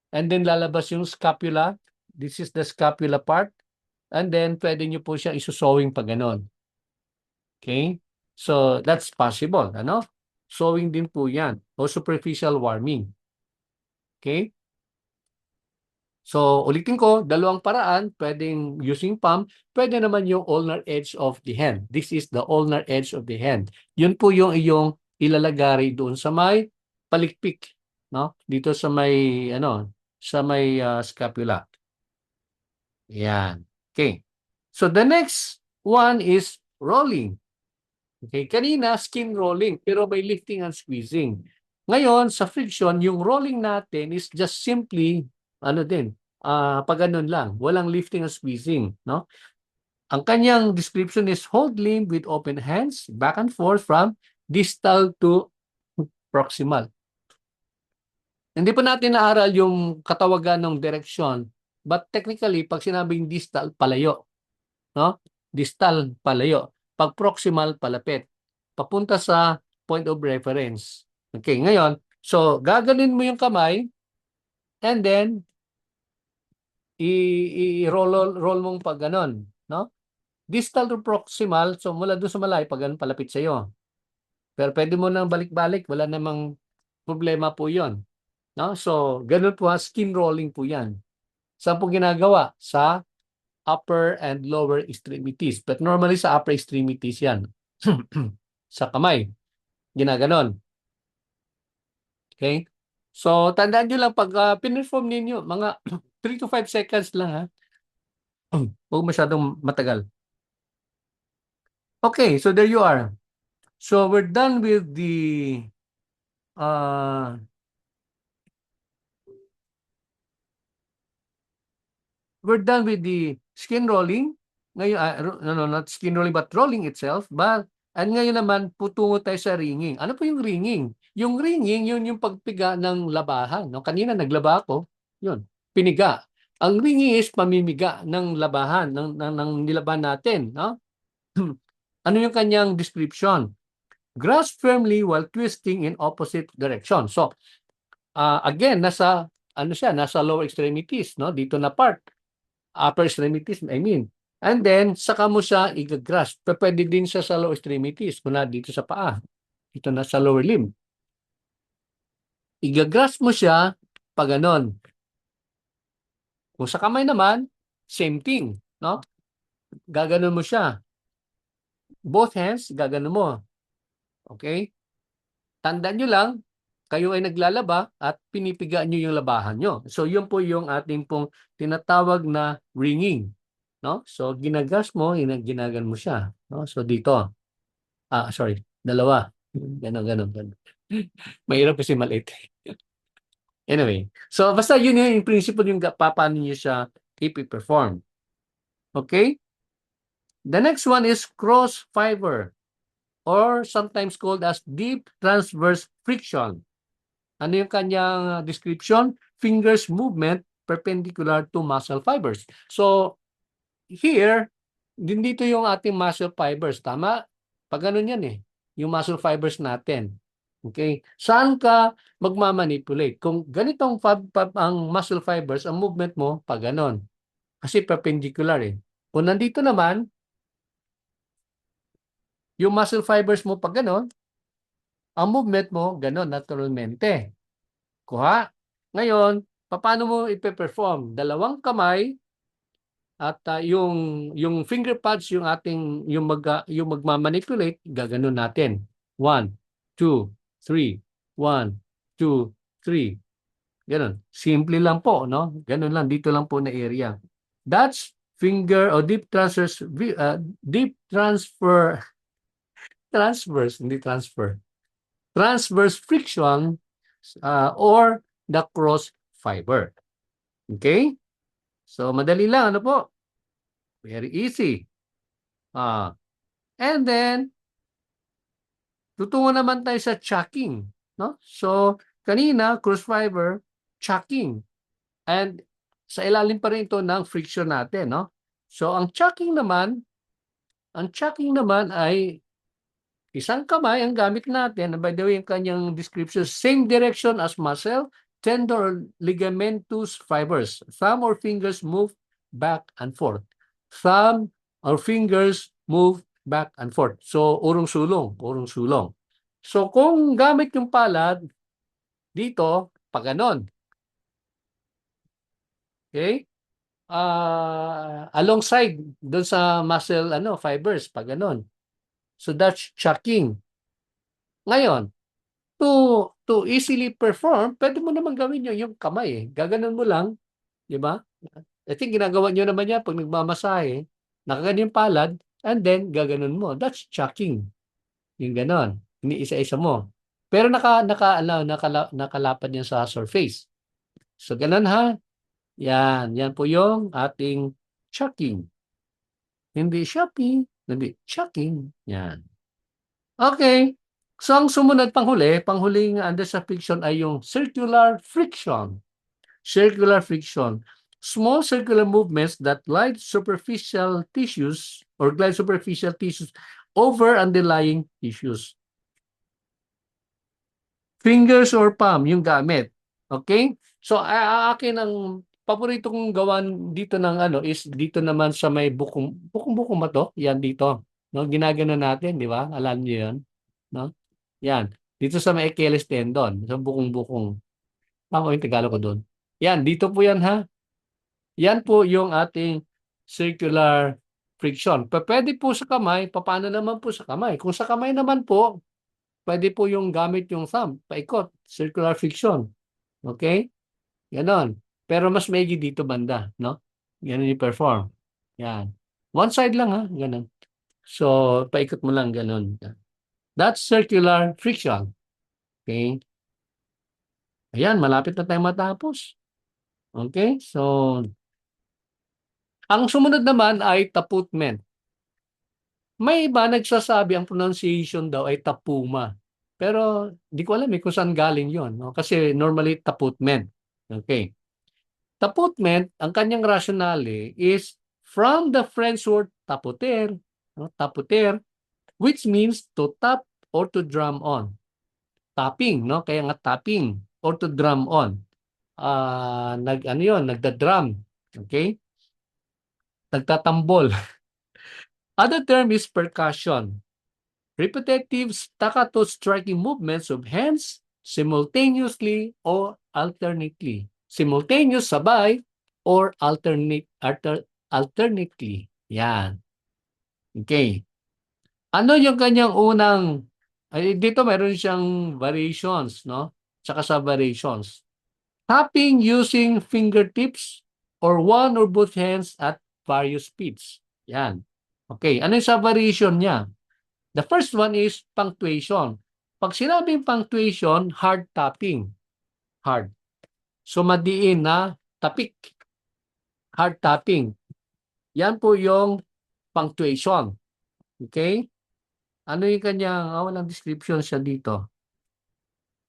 And then lalabas yung scapula. This is the scapula part. And then pwede nyo po siya isusewing pa ganon. Okay? So, that's possible. Sewing din po yan. O superficial warming. Okay? So, ulitin ko, dalawang paraan, pwedeng using palm, pwede naman yung ulnar edge of the hand. This is the ulnar edge of the hand. Yun po yung iyong ilalagari doon sa may palikpik, no? Dito sa may scapula. Yan. Okay. So the next one is rolling. Okay, kanina skin rolling pero may lifting and squeezing. Ngayon sa friction, yung rolling natin is just simply pag ganun lang, walang lifting and squeezing, no? Ang kanyang description is hold limb with open hands back and forth from distal to proximal. Hindi pa natin naaral yung katawagan ng direksyon, but technically pag sinabing distal, palayo, no? Distal, palayo. Pag proximal, palapit. Papunta sa point of reference. Okay, ngayon, so gaganin mo yung kamay and then i-roll mong pag ganon, no? Distal to proximal, so mula doon sa malayo, pag ganon palapit sa iyo. Pero pwede mo nang balik-balik, wala namang problema po 'yon, no? So, ganun po skin rolling po 'yan. Saan po ginagawa? Sa upper and lower extremities. But normally sa upper extremities 'yan. Sa kamay, ginaganon. Okay? So, tandaan nyo lang, pag pinperform ninyo, mga 3 to 5 seconds lang ha. Huwag masyadong matagal. Okay, so there you are. So, we're done with the uh, skin rolling. Ngayon, no, not skin rolling, but rolling itself. And ngayon naman, putungo tayo sa ringing. Ano po yung ringing? Yung ringing, yun yung pagpiga ng labahan. No? Kanina, naglaba ako. Yun, piniga. Ang ringing is pamimiga ng labahan, ng nilaban natin. No? Ano yung kanyang description? Grasp firmly while twisting in opposite direction. So, again, nasa lower extremities, no? Dito na part. Upper extremities, I mean. And then, saka mo siya i-grasp. Pwede din siya sa lower extremities, kuna dito sa paa. Dito na sa lower limb. I-grasp mo siya pag ganon. Kung sa kamay naman, same thing, no? Gaganon mo siya. Both hands, gaganon mo. Okay? Tandaan nyo lang, kayo ay naglalaba at pinipiga nyo yung labahan nyo. So, yun po yung ating pong tinatawag na ringing. No? So, ginagas mo, ginagan mo siya. No? So, dito. Sorry. Dalawa. Ganon. Mahirap kasi maliit. Anyway. So, basta yun yung principle yung paano nyo siya ipi-perform. Okay? The next one is cross fiber or sometimes called as deep transverse friction. Ano yung kanyang description? Fingers movement perpendicular to muscle fibers. So, here, din dito yung ating muscle fibers. Tama? Pag ganun yan eh. Yung muscle fibers natin. Okay? Saan ka magmamanipulate? Kung ganitong ang muscle fibers, ang movement mo, pag ganun. Kasi perpendicular eh. Kung nandito naman, yung muscle fibers mo pag ganun, ang movement mo, ganun, naturalmente. Kuha. Ngayon, paano mo ipe-perform? Dalawang kamay at yung finger pads yung magma-manipulate, gaganon natin. 1 2 3 1 2 3. Ganon. Simple lang po, no? Ganon lang dito lang po na area. That's finger or deep transfer transverse, hindi transfer. Transverse friction or the cross fiber. Okay? So, madali lang. Ano po? Very easy. And then, tutungo naman tayo sa chucking. No? So, kanina, cross fiber, chucking. And sa ilalim pa rin ito ng friction natin. No? So, ang chucking naman ay isang kamay ang gamit natin. By the way, yung kanyang description, same direction as muscle, tendon or ligamentous fibers. Thumb or fingers move back and forth. Thumb or fingers move back and forth. So, urong-sulong. So, kung gamit yung palad, dito, pag ganon. Okay? Alongside, doon sa muscle fibers, pag ganon. So, that's chucking. Ngayon, to easily perform, pwede mo naman gawin yung kamay eh. Gaganon mo lang, di ba? I think ginagawa nyo naman yan pag nagmamasahe, nakaganyan yung palad, and then gaganon mo. That's chucking. Yung ganon. Iniisa-isa mo. Pero nakalapad yan sa surface. So, ganon ha. Yan po yung ating chucking. Hindi shopping, hindi chucking. Yan. Okay. So, ang sumunod panghuling under sa friction ay yung circular friction. Circular friction. Small circular movements that glide superficial tissues over underlying tissues. Fingers or palm, yung gamit. Okay? So, akin ang paborito kong gawan dito is dito naman sa may bukong ba to? Yan dito. No, ginagano natin, di ba? Alam niyo 'yan, no? Yan. Dito sa may Achilles tendon, sa bukong-bukong. Tama yung Tagalog ko doon. Yan, dito po yan ha. Yan po yung ating circular friction. Pwede po sa kamay, paano naman po sa kamay? Kung sa kamay naman po, pwede po yung gamit yung thumb, paikot, circular friction. Okay? Ganon. Pero mas maigi dito banda, no? Ganon yung perform. Yan. One side lang ha, ganon. So, paikot mo lang ganon. That's circular friction. Okay? Ayan, malapit na tayo matapos. Okay? So, Ang sumunod naman ay taputment. May iba nagsasabi ang pronunciation daw ay tapuma. Pero di ko alam kung saan galing yon, no? Kasi normally taputment. Okay. Taputment, ang kanyang rationale is from the French word tapoter, no? Tapoter, which means to tap or to drum on. Tapping, no? Kaya nga tapping or to drum on. Ano yun, nagda-drum. Okay? Nagtatambol. Other term is percussion. Repetitive staccato striking movements of hands simultaneously or alternately. Simultaneous sabay or alternately. Yan. Okay. Ano yung kanyang unang dito meron siyang variations, no? Tsaka sa variations. Tapping using fingertips or one or both hands at various speeds. Yan. Okay. Ano yung sa variation niya? The first one is punctuation. Pag sinabing punctuation, hard tapping. Hard. So madiin na tapik. Hard tapping. Yan po yung punctuation. Okay? Ano yung kanyang, walang description siya dito.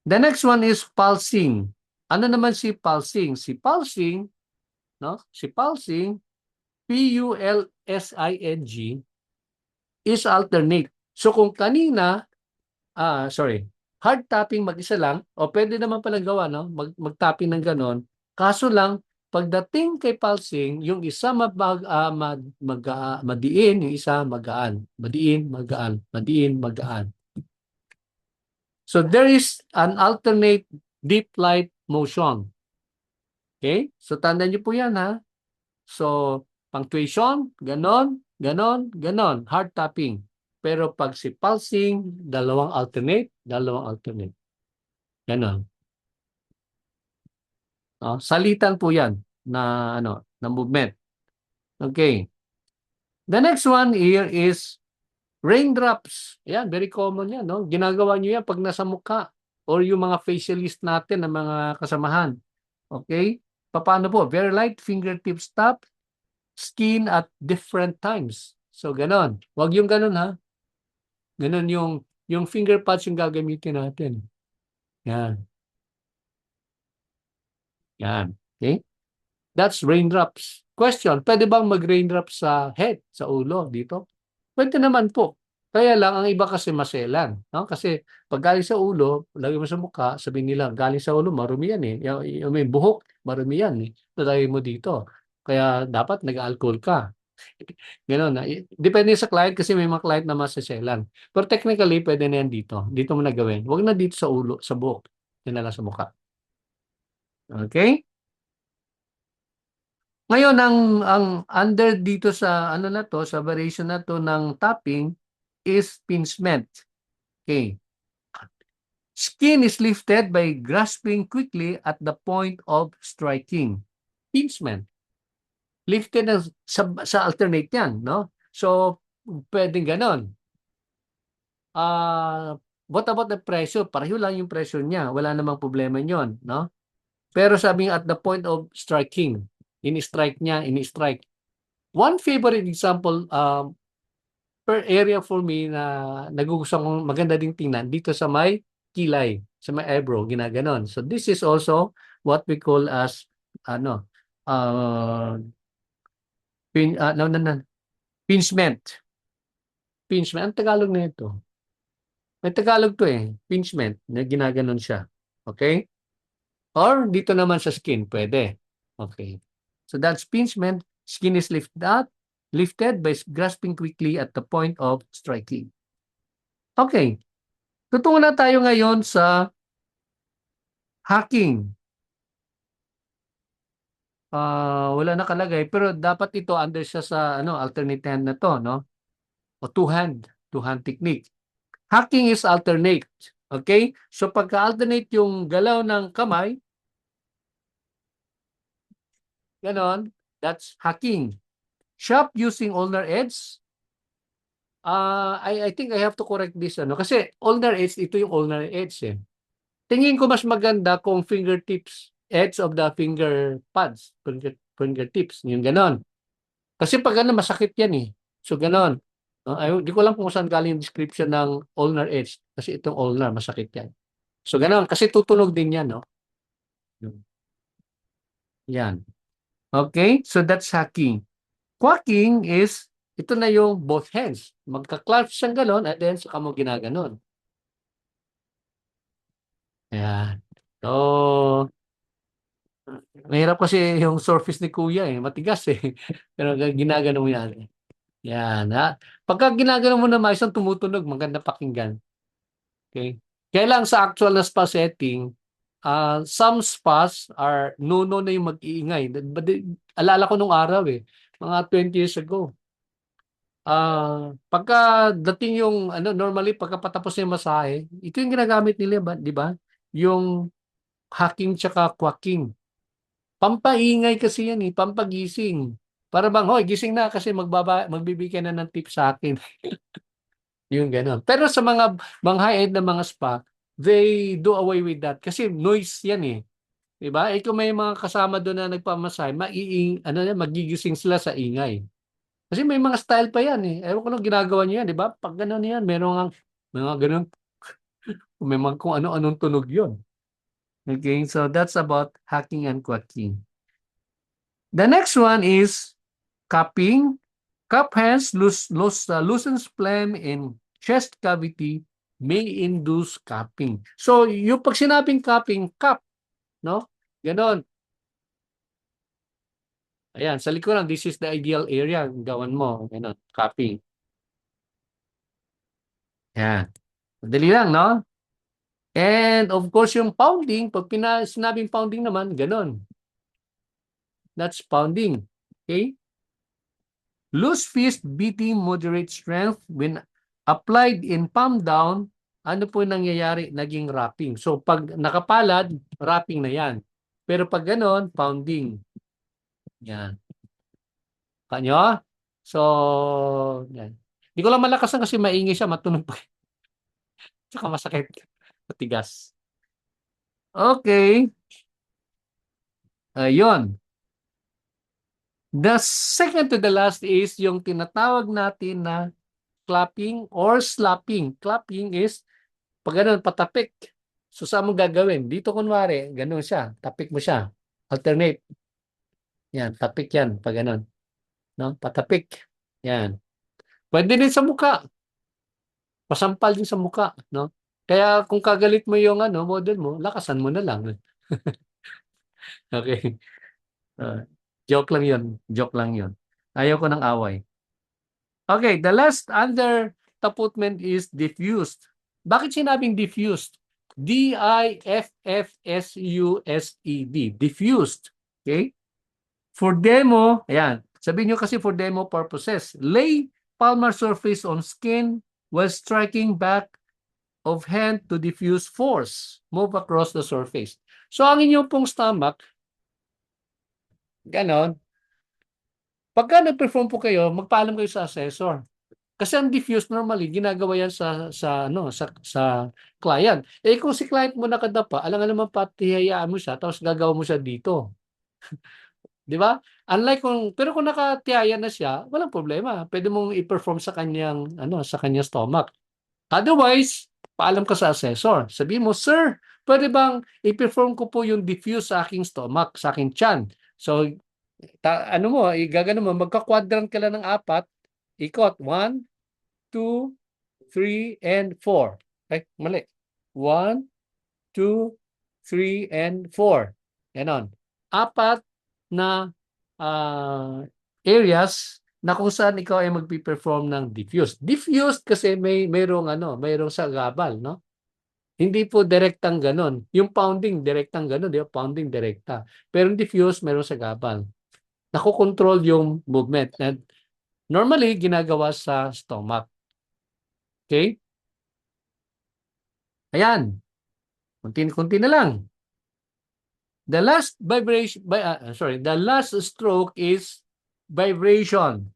The next one is pulsing. Ano naman si pulsing? Si pulsing, no? Si pulsing, P-U-L-S-I-N-G, is alternate. So kung kanina, hard tapping mag-isa lang, o pwede naman palang gawa, no? Mag-tapping ng ganon. Kaso lang, pagdating kay pulsing, yung isa madiin, yung isa magaan. Madiin, magaan. Madiin, magaan. So there is an alternate deep light motion. Okay? So tandaan niyo po yan, ha? So, punctuation, ganon, ganon, ganon. Hard tapping. Pero pag si pulsing, dalawang alternate, dalawang alternate. Ganon. Salitan po yan na, na movement. Okay. The next one here is raindrops. Yan, very common yan. No? Ginagawa nyo yan pag nasa mukha or yung mga facialist natin ng mga kasamahan. Okay? Paano po? Very light fingertips tap skin at different times. So, ganon. Huwag yung ganon, ha? Ganon yung finger pads yung gagamitin natin. Yan. Yan. Okay? That's raindrops. Question, pwede bang mag-raindrops sa head, sa ulo, dito? Pwede naman po. Kaya lang, ang iba kasi maselan. No? Kasi pag galing sa ulo, lagi mo sa mukha, sabihin nila, galing sa ulo, marumi yan eh. Yung may buhok, marumi yan eh. Tatay mo dito. Kaya dapat nag-alcohol ka. Ganun na. Depende sa client kasi may mga client na masaselan. Pero technically, pwede na yan dito. Dito mo na gawin. Huwag na dito sa ulo, sa buhok. Yan na lang sa mukha. Okay? Ngayon, ang under dito sa ano na to, sa variation na to ng tapping is pinchment. Okay. Skin is lifted by grasping quickly at the point of striking. Pinchment. Lifted sa alternate yan, no? So, pwedeng ganon. What about the pressure? Pareho lang yung pressure niya. Wala namang problema yon, no? Pero sabi at the point of striking, ini-strike niya, ini-strike. One favorite example per area for me na nagugustuhan kong maganda ding tingnan dito sa may kilay, sa may eyebrow, ginaganon. So this is also what we call as ano, uh, pinchment. Pinchment. Ang Tagalog na ito. May Tagalog to eh. Pinchment. Na ginaganon siya. Okay? Or dito naman sa skin, pwede. Okay. So that's pinchment. Skin is lifted by grasping quickly at the point of striking. Okay. Tutungo na tayo ngayon sa hacking. Wala nakalagay pero dapat ito under siya sa alternate hand na to, no? O two hand technique. Hacking is alternate. Okay? So pagka-alternate yung galaw ng kamay, ganon, that's hacking. Sharp using ulnar edge. I think I have to correct this kasi ulnar edge, ito yung ulnar edge eh. Tingin ko mas maganda kung fingertips, edge of the finger pads, fingertips, yung ganon. Kasi pag ano, masakit yan eh. So, ganon. Di ko lang kung saan galing yung description ng ulnar edge. Kasi itong ulnar, masakit yan. So, ganon. Kasi tutunog din yan, no? Yan. Okay? So, that's hacking. Quacking is, ito na yung both hands. Magka-clutch siyang ganon at then saka mo ginaganon. Ayan. So, mahirap kasi yung surface ni Kuya eh. Matigas eh. Pero ginagano mo yan. Yan. Ha? Pagka ginagano mo na maayos, tumutunog, maganda pakinggan. Okay? Kaya lang sa actual na spa setting, some spas are no na yung mag-iingay. Alala ko nung araw eh, mga 20 years ago. Pagka dating yung ano normally pagka patapos yung masahe, ito yung ginagamit nila ba, 'di ba? Yung hacking tsaka quacking. Pampaingay kasi yan eh, pampagising. Para bang, hoy, gising na kasi magbibigay na ng tip sa akin. Yung gano'n. Pero sa mga high-end na mga spa, they do away with that kasi noise yan eh. 'Di ba? Eh kung may mga kasama doon na nagpamasahe, magigising sila sa ingay. Kasi may mga style pa yan eh. Ewan ko lang ginagawa niya yan, 'di ba? Pag gano'n yan, meron ang mga gano'n, may mga kung ano-anong tunog yon. Okay, so that's about hacking and quacking. The next one is cupping. Cup hands loosens phlegm in chest cavity may induce cupping. So, yung pag sinabing cupping, cup, no? Ganon. Ayan, sa likuran, this is the ideal area. Gawan mo. Ganon, cupping. Ayan. Madali lang, no? And of course, yung pounding, pag sinabing pounding naman, ganon. That's pounding. Okay? Loose fist beating moderate strength when applied in palm down, ano po nangyayari? Naging wrapping. So pag nakapalad, wrapping na yan. Pero pag ganon, pounding. Yan. Kanyo? So, yan. Hindi ko lang malakasan kasi maingay siya, matunog pa. Tsaka masakit. Matigas. Okay. Ayun. The second to the last is yung tinatawag natin na clapping or slapping. Clapping is pag ganun, patapik. So, saan mo gagawin? Dito, kunwari, ganun siya. Tapik mo siya. Alternate. Yan, tapik yan. Pag ganun. No? Patapik. Yan. Pwede din sa muka. Pasampal din sa muka. No? Kaya kung kagalit mo yung ano, model mo, lakasan mo na lang. Okay. Uh, joke lang yun. Joke lang yun. Ayaw ko ng away. Okay, the last under taputment is diffused. Bakit sinabing diffused? D-I-F-F-S-U-S-E-D. Diffused. Okay? For demo, ayan. Sabihin nyo kasi for demo purposes. Lay palmar surface on skin while striking back of hand to diffuse force. Move across the surface. So, ang inyong pong stomach, ganon. Pagka nag-perform po kayo, magpaalam kayo sa assessor. Kasi ang diffuse normally ginagawa yan sa client. Eh kung si client mo nakadapa, alam naman patihayaan mo siya tapos gagawa mo siya dito. 'Di ba? Unlike pero kung nakatihaya na siya, walang problema. Pwede mong i-perform sa kanyang sa kanyang stomach. Otherwise, paalam ka sa assessor. Sabihin mo, "Sir, pwede bang i-perform ko po yung diffuse sa aking stomach, sa aking tiyan?" So, gagano mo, magka-quadrant ka lang ng 4, ikot, 1, 2, 3, and 4. Ay, mali. 1, 2, 3, and 4. Ganon. 4 na areas na kung saan ikaw ay magpi-perform ng diffuse. Diffuse kasi mayroong sagabal, no? Hindi po direktang ganon. Yung pounding, direktang ganon. Di ba? Pounding, direkta. Pero yung diffuse, mayroong sagabal. Nakokontrol yung movement. And normally, ginagawa sa stomach. Okay? Ayan. Kunti-kunti na lang. The last the last stroke is vibration.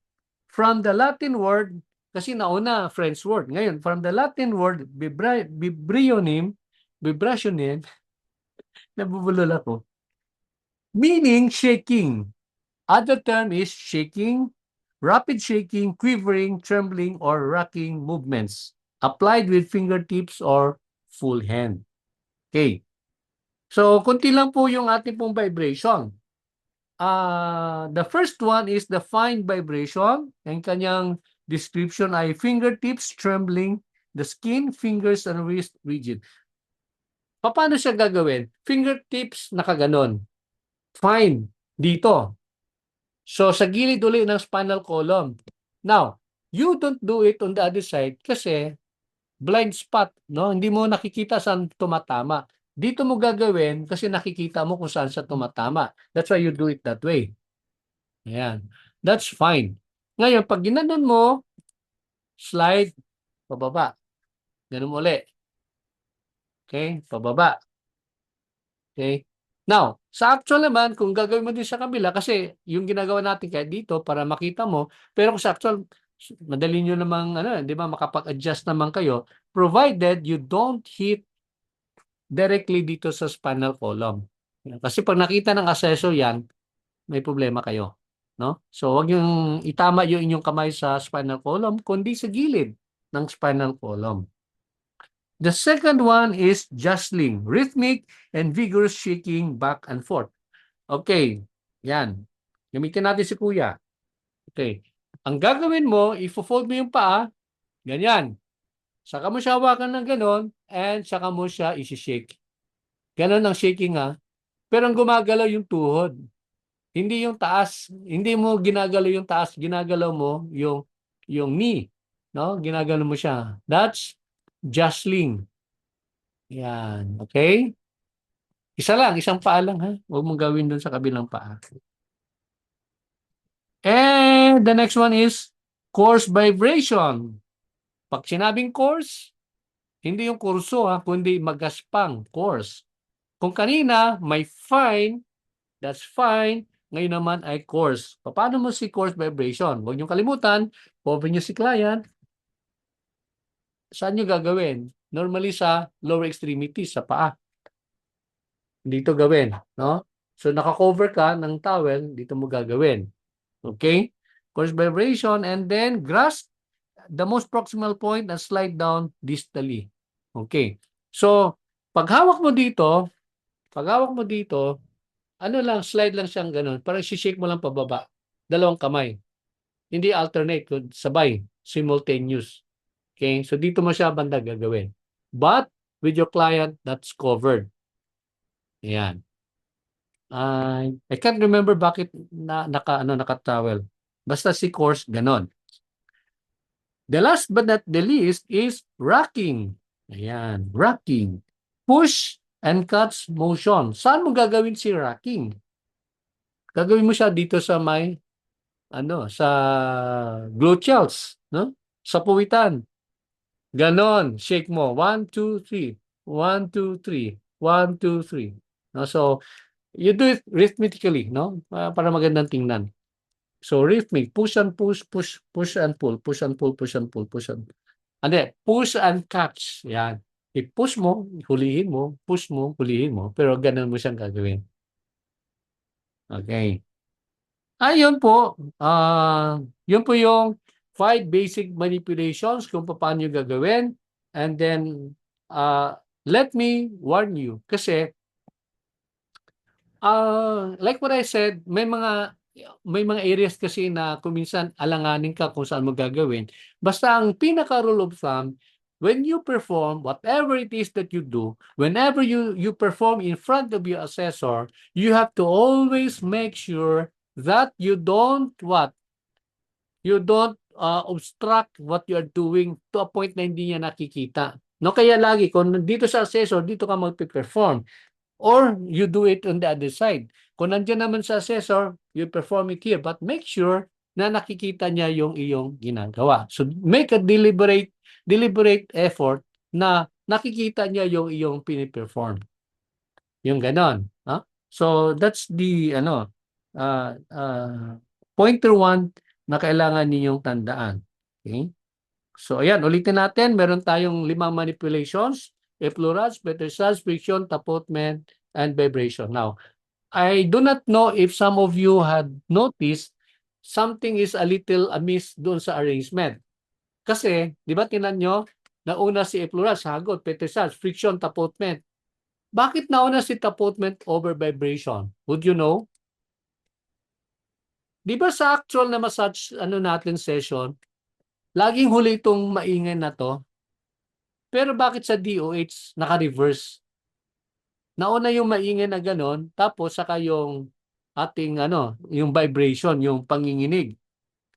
From the Latin word, kasi nauna French word. Ngayon, from the Latin word vibrationem, nabubulol ako. Meaning shaking. Other term is shaking, rapid shaking, quivering, trembling, or rocking movements applied with fingertips or full hand. Okay. So, kunti lang po yung ating pong vibration. The first one is the fine vibration. Ang kanyang description ay fingertips trembling, the skin, fingers, and wrist rigid. Paano siya gagawin? Fingertips nakaganon. Fine, dito. So, sa gilid uli ng spinal column. Now, you don't do it on the other side kasi blind spot, no? Hindi mo nakikita saan tumatama. Dito mo gagawin kasi nakikita mo kung saan siya tumatama. That's why you do it that way. Ayan. That's fine. Ngayon, pag ginanon mo, slide, pababa. Ganun mo uli. Okay? Pababa. Okay? Now, sa actual naman, kung gagawin mo din sa kabila, kasi yung ginagawa natin kahit dito para makita mo, pero kung sa actual, madali nyo namang, di ba, makapag-adjust naman kayo, provided you don't hit directly dito sa spinal column. Kasi pag nakita ng assessor yan, may problema kayo. No? So, wag yung itama yung inyong kamay sa spinal column, kundi sa gilid ng spinal column. The second one is jostling, rhythmic and vigorous shaking back and forth. Okay, yan. Gamitin natin si kuya. Okay. Ang gagawin mo, ifo-fold mo yung paa, ganyan. Saka mo siya hawakan ng ganon, and saka mo siya isi-shake. Ganon ang shaking ha. Pero ang gumagalaw yung tuhod. Hindi yung taas. Hindi mo ginagalaw yung taas. Ginagalaw mo yung knee. No? Ginagalaw mo siya. That's jostling. Yan. Okay? Isa lang. Isang paa lang ha. Huwag mong gawin dun sa kabilang paa. And the next one is coarse vibration. Pag sinabing coarse, hindi yung kurso ha, kundi magaspang, coarse. Kung kanina may fine, that's fine. Ngayon naman ay coarse. Paano mo si coarse vibration? Huwag niyong kalimutan, cover niyo si client. Saan niyo gagawin? Normally sa lower extremity, sa paa. Dito gawin, no? So naka-cover ka ng towel, dito mo gagawin. Okay? Coarse vibration, and then grasp the most proximal point and slide down distally. Okay. So, paghawak mo dito, ano lang, slide lang siyang ganun. Parang shake mo lang pababa. Dalawang kamay. Hindi alternate, sabay, simultaneous. Okay? So, dito mo siya banda gagawin. But, with your client, that's covered. Ayan. I can't remember bakit naka-towel. Basta si course, ganon. The last but not the least is rocking. Ayan, rocking. Push and catch motion. Saan mo gagawin si rocking? Gagawin mo siya dito sa may sa gluteals, no? Sa puwitan. Ganon, shake mo. 1 2 3. 1 2 3. 1 2 3. No, so you do it rhythmically, no? Para magandang tingnan. So rhythmic, push and push, push and pull, push and pull, push and pull, push and pull. Hindi, push and catch. Yan. I-push mo, hulihin mo, push mo, hulihin mo, pero ganun mo siyang gagawin. Okay. Yun po. Yun po yung 5 basic manipulations kung paano yung gagawin. And then, let me warn you. Kasi, like what I said, may mga areas kasi na kuminsan alanganin ka kung saan mo gagawin. Basta ang pinaka rule of thumb, when you perform whatever it is that you do, whenever you perform in front of your assessor, you have to always make sure that you don't obstruct what you are doing to a point na hindi niya nakikita. No, kaya lagi kung dito sa assessor, dito ka magpe-perform. Or you do it on the other side. Kung nandiyan naman sa assessor, you perform it here. But make sure na nakikita niya yung iyong ginagawa. So make a deliberate effort na nakikita niya yung iyong piniperform. Yung ganon. Huh? So that's the pointer 1 na kailangan ninyong tandaan. Okay? So ayan, ulitin natin. Meron tayong 5 manipulations: effleurage, massage, friction, tapotment, and vibration. Now, I do not know if some of you had noticed something is a little amiss doon sa arrangement. Kasi, di ba tinan nyo, nauna si efflural, sagot, petrissage, friction, tapotment. Bakit nauna si tapotment over vibration? Would you know? Di ba sa actual na massage natin session, laging huli itong maingay na to? Pero bakit sa DOH naka-reverse? Nauna yung maingay na ganon, tapos saka yung ating yung vibration, yung panginginig.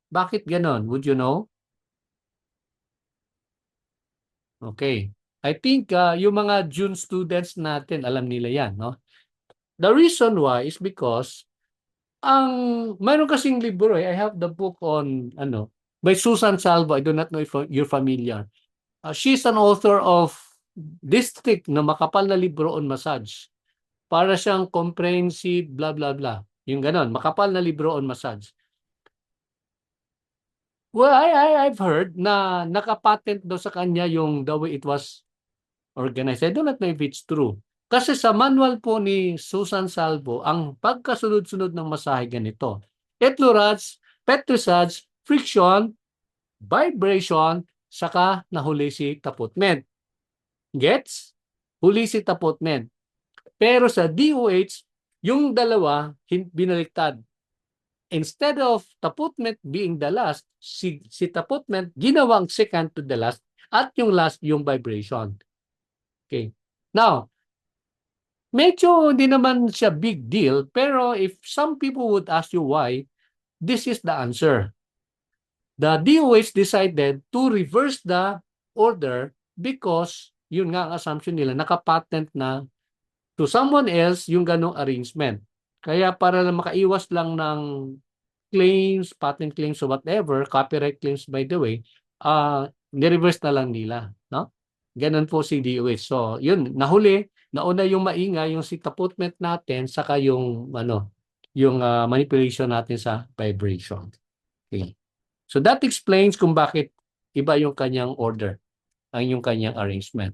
Bakit ganon? Would you know? Okay. I think yung mga June students natin, alam nila yan, no? The reason why is because mayroon kasing libro I have the book on by Susan Salvo. I do not know if you're familiar. She's an author of District na makapal na libro on massage. Para siyang comprehensive blah blah blah. Yung ganon, makapal na libro on massage. Well, I've heard na nakapatent daw sa kanya yung the way it was organized. I do not know if it's true. Kasi sa manual po ni Susan Salvo, ang pagkasunod-sunod ng masahe ganito. Effleurage, petrissage, friction, vibration, saka nahuli si tapotment. Gets? Huli si tapotment. Pero sa DOH, yung dalawa binaliktad. Instead of tapotment being the last, si tapotment ginawang second to the last at yung last yung vibration. Okay. Now, medyo hindi naman siya big deal, pero if some people would ask you why, this is the answer. The DOH decided to reverse the order because yun nga ang assumption nila, nakapatent na to someone else yung ganong arrangement. Kaya para na makaiwas lang ng claims, patent claims or whatever, copyright claims by the way, ni-reverse na lang nila, no? Ganun po si DOH. So, yun, nahuli, nauna yung maingay, yung si tapotment natin, saka yung yung manipulation natin sa vibration. Okay. So that explains kung bakit iba yung kanyang order, ang yung kanyang arrangement.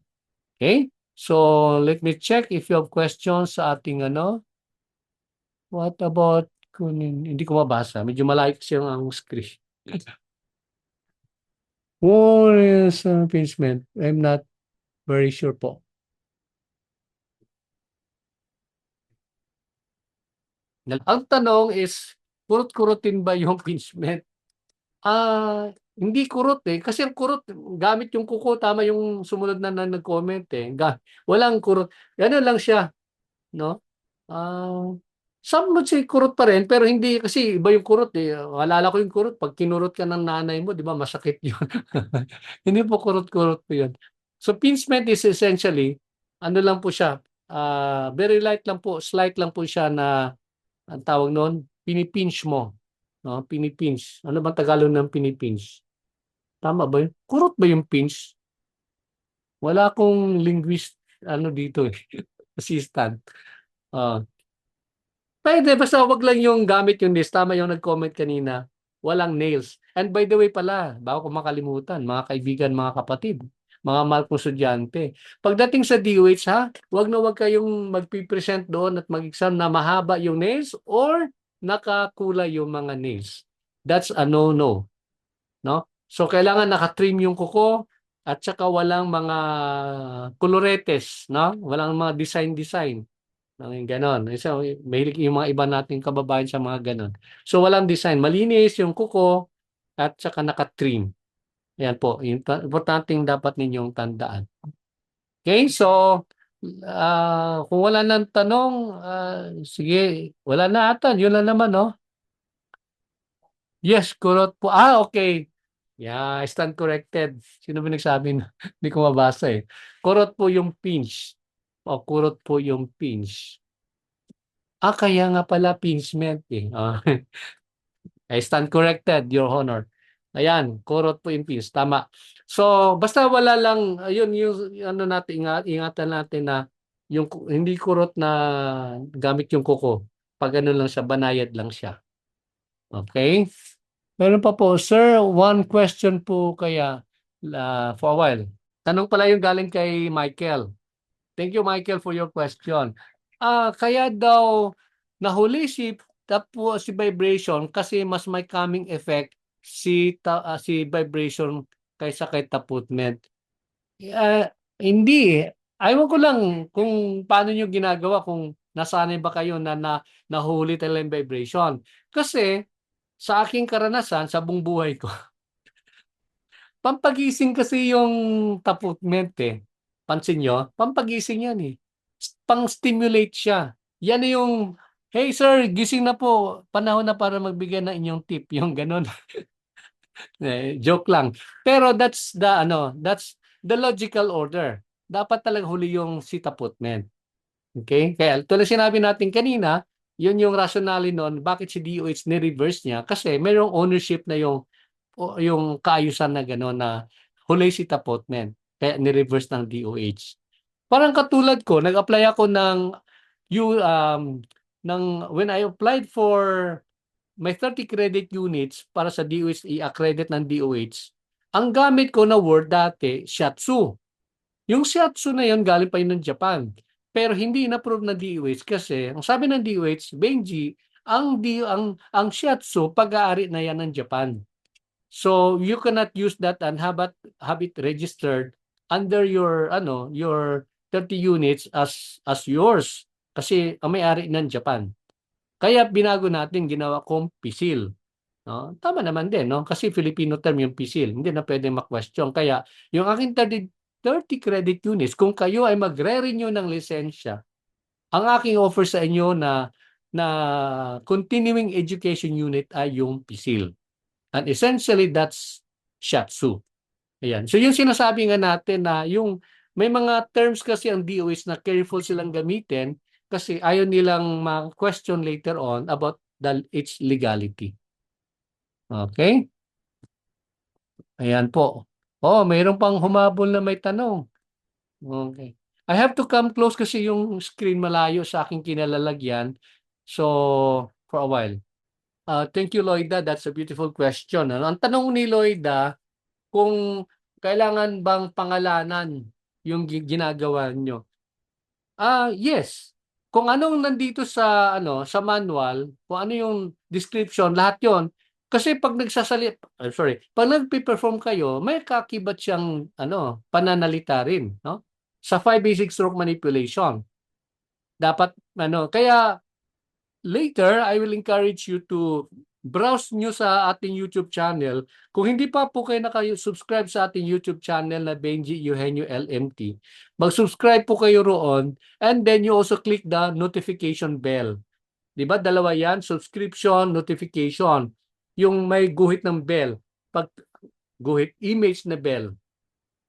Okay? So, let me check if you have questions sa ating What about hindi ko mabasa. Medyo malayo kasi ang screen. Oh, yes, pinchment. I'm not very sure po. Ang tanong is, kurot-kurotin ba yung pinchment? Hindi kurot eh. Kasi ang kurot, gamit yung kuko, tama yung sumunod na nag-comment eh. Walang kurot. Gano'n lang siya. No? Some would say kurot pa rin, pero hindi kasi iba yung kurot eh. Alala ko yung kurot, pag kinurot ka ng nanay mo, di ba, masakit yun. Hindi po kurot-kurot po yun. So, pinchment is essentially, lang po siya, very light lang po, slight lang po siya na, ang tawag noon, pinipinch mo. No? Pinipinch. Ano bang Tagalog ng pinipinch? Tama ba yun? Kurot ba yung pinch? Wala akong linguist, dito eh. Assistant. Uh, Pwede, basta wag lang yung gamit yung nails. Tama yung nag-comment kanina. Walang nails. And by the way pala, bago ko makalimutan, mga kaibigan, mga kapatid, mga mahal kong estudyante. Pagdating sa DOH ha, wag na wag kayong magpipresent doon at mag-exam na mahaba yung nails or nakakulay yung mga nails. That's a no-no. No? So kailangan nakatrim yung kuko at saka walang mga koloretes, no? Walang mga design-design. Yung ganon. So, mahilig yung mga iba nating kababayan sa mga ganon. So, walang design. Malinis yung kuko at saka nakatrim. Yan po. Importanteng dapat ninyong tandaan. Okay, so, kung wala nang tanong, sige, wala na ata. Yun lang naman, no? Yes, kurot po. Okay. Yeah, I stand corrected. Sino ba nagsabi na? Hindi ko mabasa eh. Kurot po yung pinch. Kurot po yung pinch. Kaya nga pala pinchment eh. I stand corrected, Your Honor. Ayan, kurot po yung pinch. Tama. So, basta wala lang, yun yung natin, ingatan natin na yung hindi kurot na gamit yung kuko. Pag lang siya, banayad lang siya. Okay? Meron pa po, sir, one question po kaya for a while. Tanong pala yung galing kay Michael. Thank you, Michael, for your question. Kaya daw nahuli si tapos si vibration kasi mas may calming effect si vibration kaysa kay taputment. Hindi eh. Ewan ko lang kung paano nyo ginagawa kung nasanay ba kayo na nahuli talaga yung vibration. Kasi sa aking karanasan sa buong buhay ko, pampagising kasi yung taputment eh. Pansin nyo? Pampagising yan eh. Pang-stimulate siya. Yan yung, hey sir, gising na po. Panahon na para magbigay ng inyong tip. Yung ganun. Joke lang. Pero that's the logical order. Dapat talaga huli yung si taputment. Okay? Kaya tulad sinabi natin kanina, yun yung rationale nun, bakit si DOH ni-reverse niya? Kasi mayroong ownership na yung kaayusan na gano'n na huli si taputment. Kaya ni-reverse ng DOH. Parang katulad ko, nag-apply ako you um when I applied for my 30 credit units para sa DOH i-accredit ng DOH. Ang gamit ko na word dati, Shiatsu. Yung Shiatsu na yun galing pa yun ng Japan. Pero hindi in-approve ng DOH kasi ang sabi ng DOH, Benji, ang Shiatsu pag-aari na yan ng Japan. So you cannot use that and have it registered under your 30 units as yours kasi ang may-ari ng Japan. Kaya binago natin, ginawa kong pisil. No? Tama naman din, no? Kasi Filipino term yung pisil. Hindi na pwede ma-question. Kaya yung aking 30 credit units, kung kayo ay magre-renew ng lisensya, ang aking offer sa inyo na continuing education unit ay yung pisil. And essentially, that's Shiatsu. Ayan. So yung sinasabi nga natin na yung may mga terms kasi ang DOH na careful silang gamitin kasi ayaw nilang ma-question later on about its legality. Okay? Ayan po. Oh, mayroon pang humabol na may tanong. Okay. I have to come close kasi yung screen malayo sa aking kinalalagyan. So, for a while. Thank you, Lloyda. That's a beautiful question. Ano? Ang tanong ni Lloyda, kung kailangan bang pangalanan yung ginagawa nyo. Yes. Kung anong nandito sa manual, kung ano yung description, lahat 'yon. Kasi pag pag nagpe-perform kayo, may kakibat siyang pananalita rin, no? Sa 5 basic stroke manipulation. Dapat kaya later, I will encourage you to browse nyo sa ating YouTube channel. Kung hindi pa po kayo subscribe sa ating YouTube channel na Benji Eugenio LMT, mag-subscribe po kayo roon and then you also click the notification bell. Di ba? Dalawa yan, subscription, notification. Yung may guhit ng bell. Pag guhit, image na bell.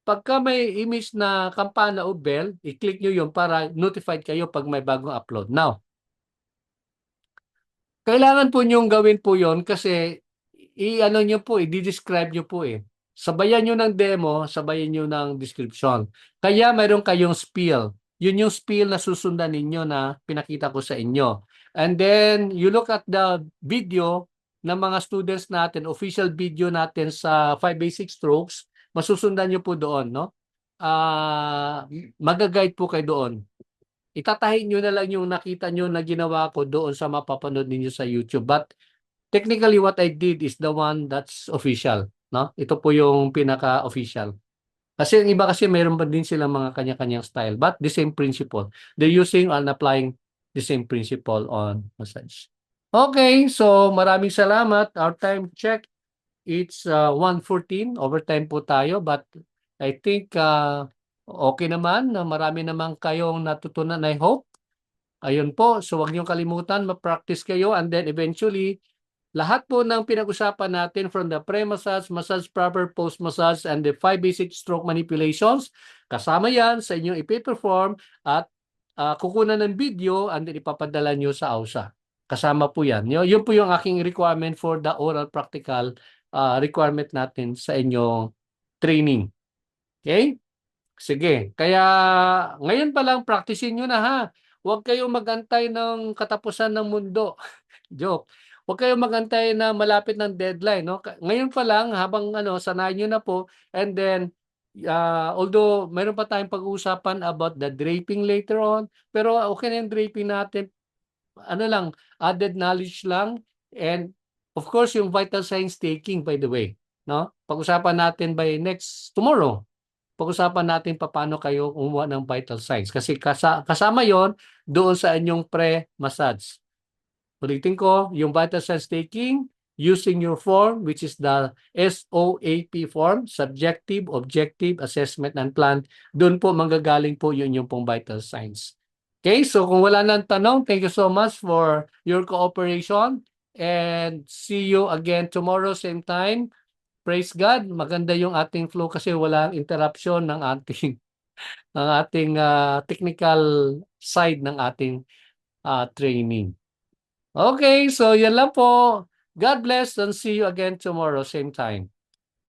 Pagka may image na kampana o bell, i-click nyo yun para notified kayo pag may bagong upload. Now, kailangan po niyong gawin po yon kasi niyo po, i-describe niyo po eh. Sabayan niyo ng demo, sabayan niyo ng description. Kaya mayroon kayong spiel. Yun yung spiel na susundan ninyo na pinakita ko sa inyo. And then, you look at the video ng mga students natin, official video natin sa 5 basic strokes, masusundan niyo po doon, no? Mag-guide po kayo doon. Itatahin nyo na lang yung nakita nyo na ginawa ko doon sa mapapanood ninyo sa YouTube. But technically what I did is the one that's official. No? Ito po yung pinaka-official. Kasi yung iba kasi mayroon pa din silang mga kanya-kanyang style. But the same principle. They're using and applying the same principle on massage. Okay, so maraming salamat. Our time check, it's 1:14. Overtime po tayo. But I think okay naman. Marami naman kayong natutunan, I hope. Ayun po, so huwag niyong kalimutan, ma-practice kayo and then eventually, lahat po ng pinag-usapan natin from the pre-massage, massage proper, post-massage, and the 5 basic stroke manipulations, kasama yan sa inyong ipi-perform at kukunan ng video and then ipapadala niyo sa AUSA. Kasama po yan. Yun po yung aking requirement for the oral practical requirement natin sa inyong training. Okay? Sige. Kaya ngayon pa lang practicein nyo na ha. Huwag kayong magantay ng katapusan ng mundo. Joke. Huwag kayong magantay na malapit ng deadline, no? Ngayon pa lang habang sanayin niyo na po and then although mayroon pa tayong pag-uusapan about the draping later on, pero okay na yung draping natin. ano lang, added knowledge lang. And of course, yung vital signs taking, by the way, no? Pag-usapan natin by next tomorrow. Pag-usapan natin paano kayo kumuha ng vital signs kasi kasama 'yon doon sa inyong pre-massage. Ulitin ko, yung vital signs taking using your form, which is the SOAP form, Subjective, Objective, Assessment, and Plan. Doon po manggagaling po yun yung pong vital signs. Okay, so kung wala nang tanong, thank you so much for your cooperation and see you again tomorrow, same time. Praise God, maganda yung ating flow kasi walang interruption ng ating technical side ng ating training. Okay, so yan lang po. God bless and see you again tomorrow, same time.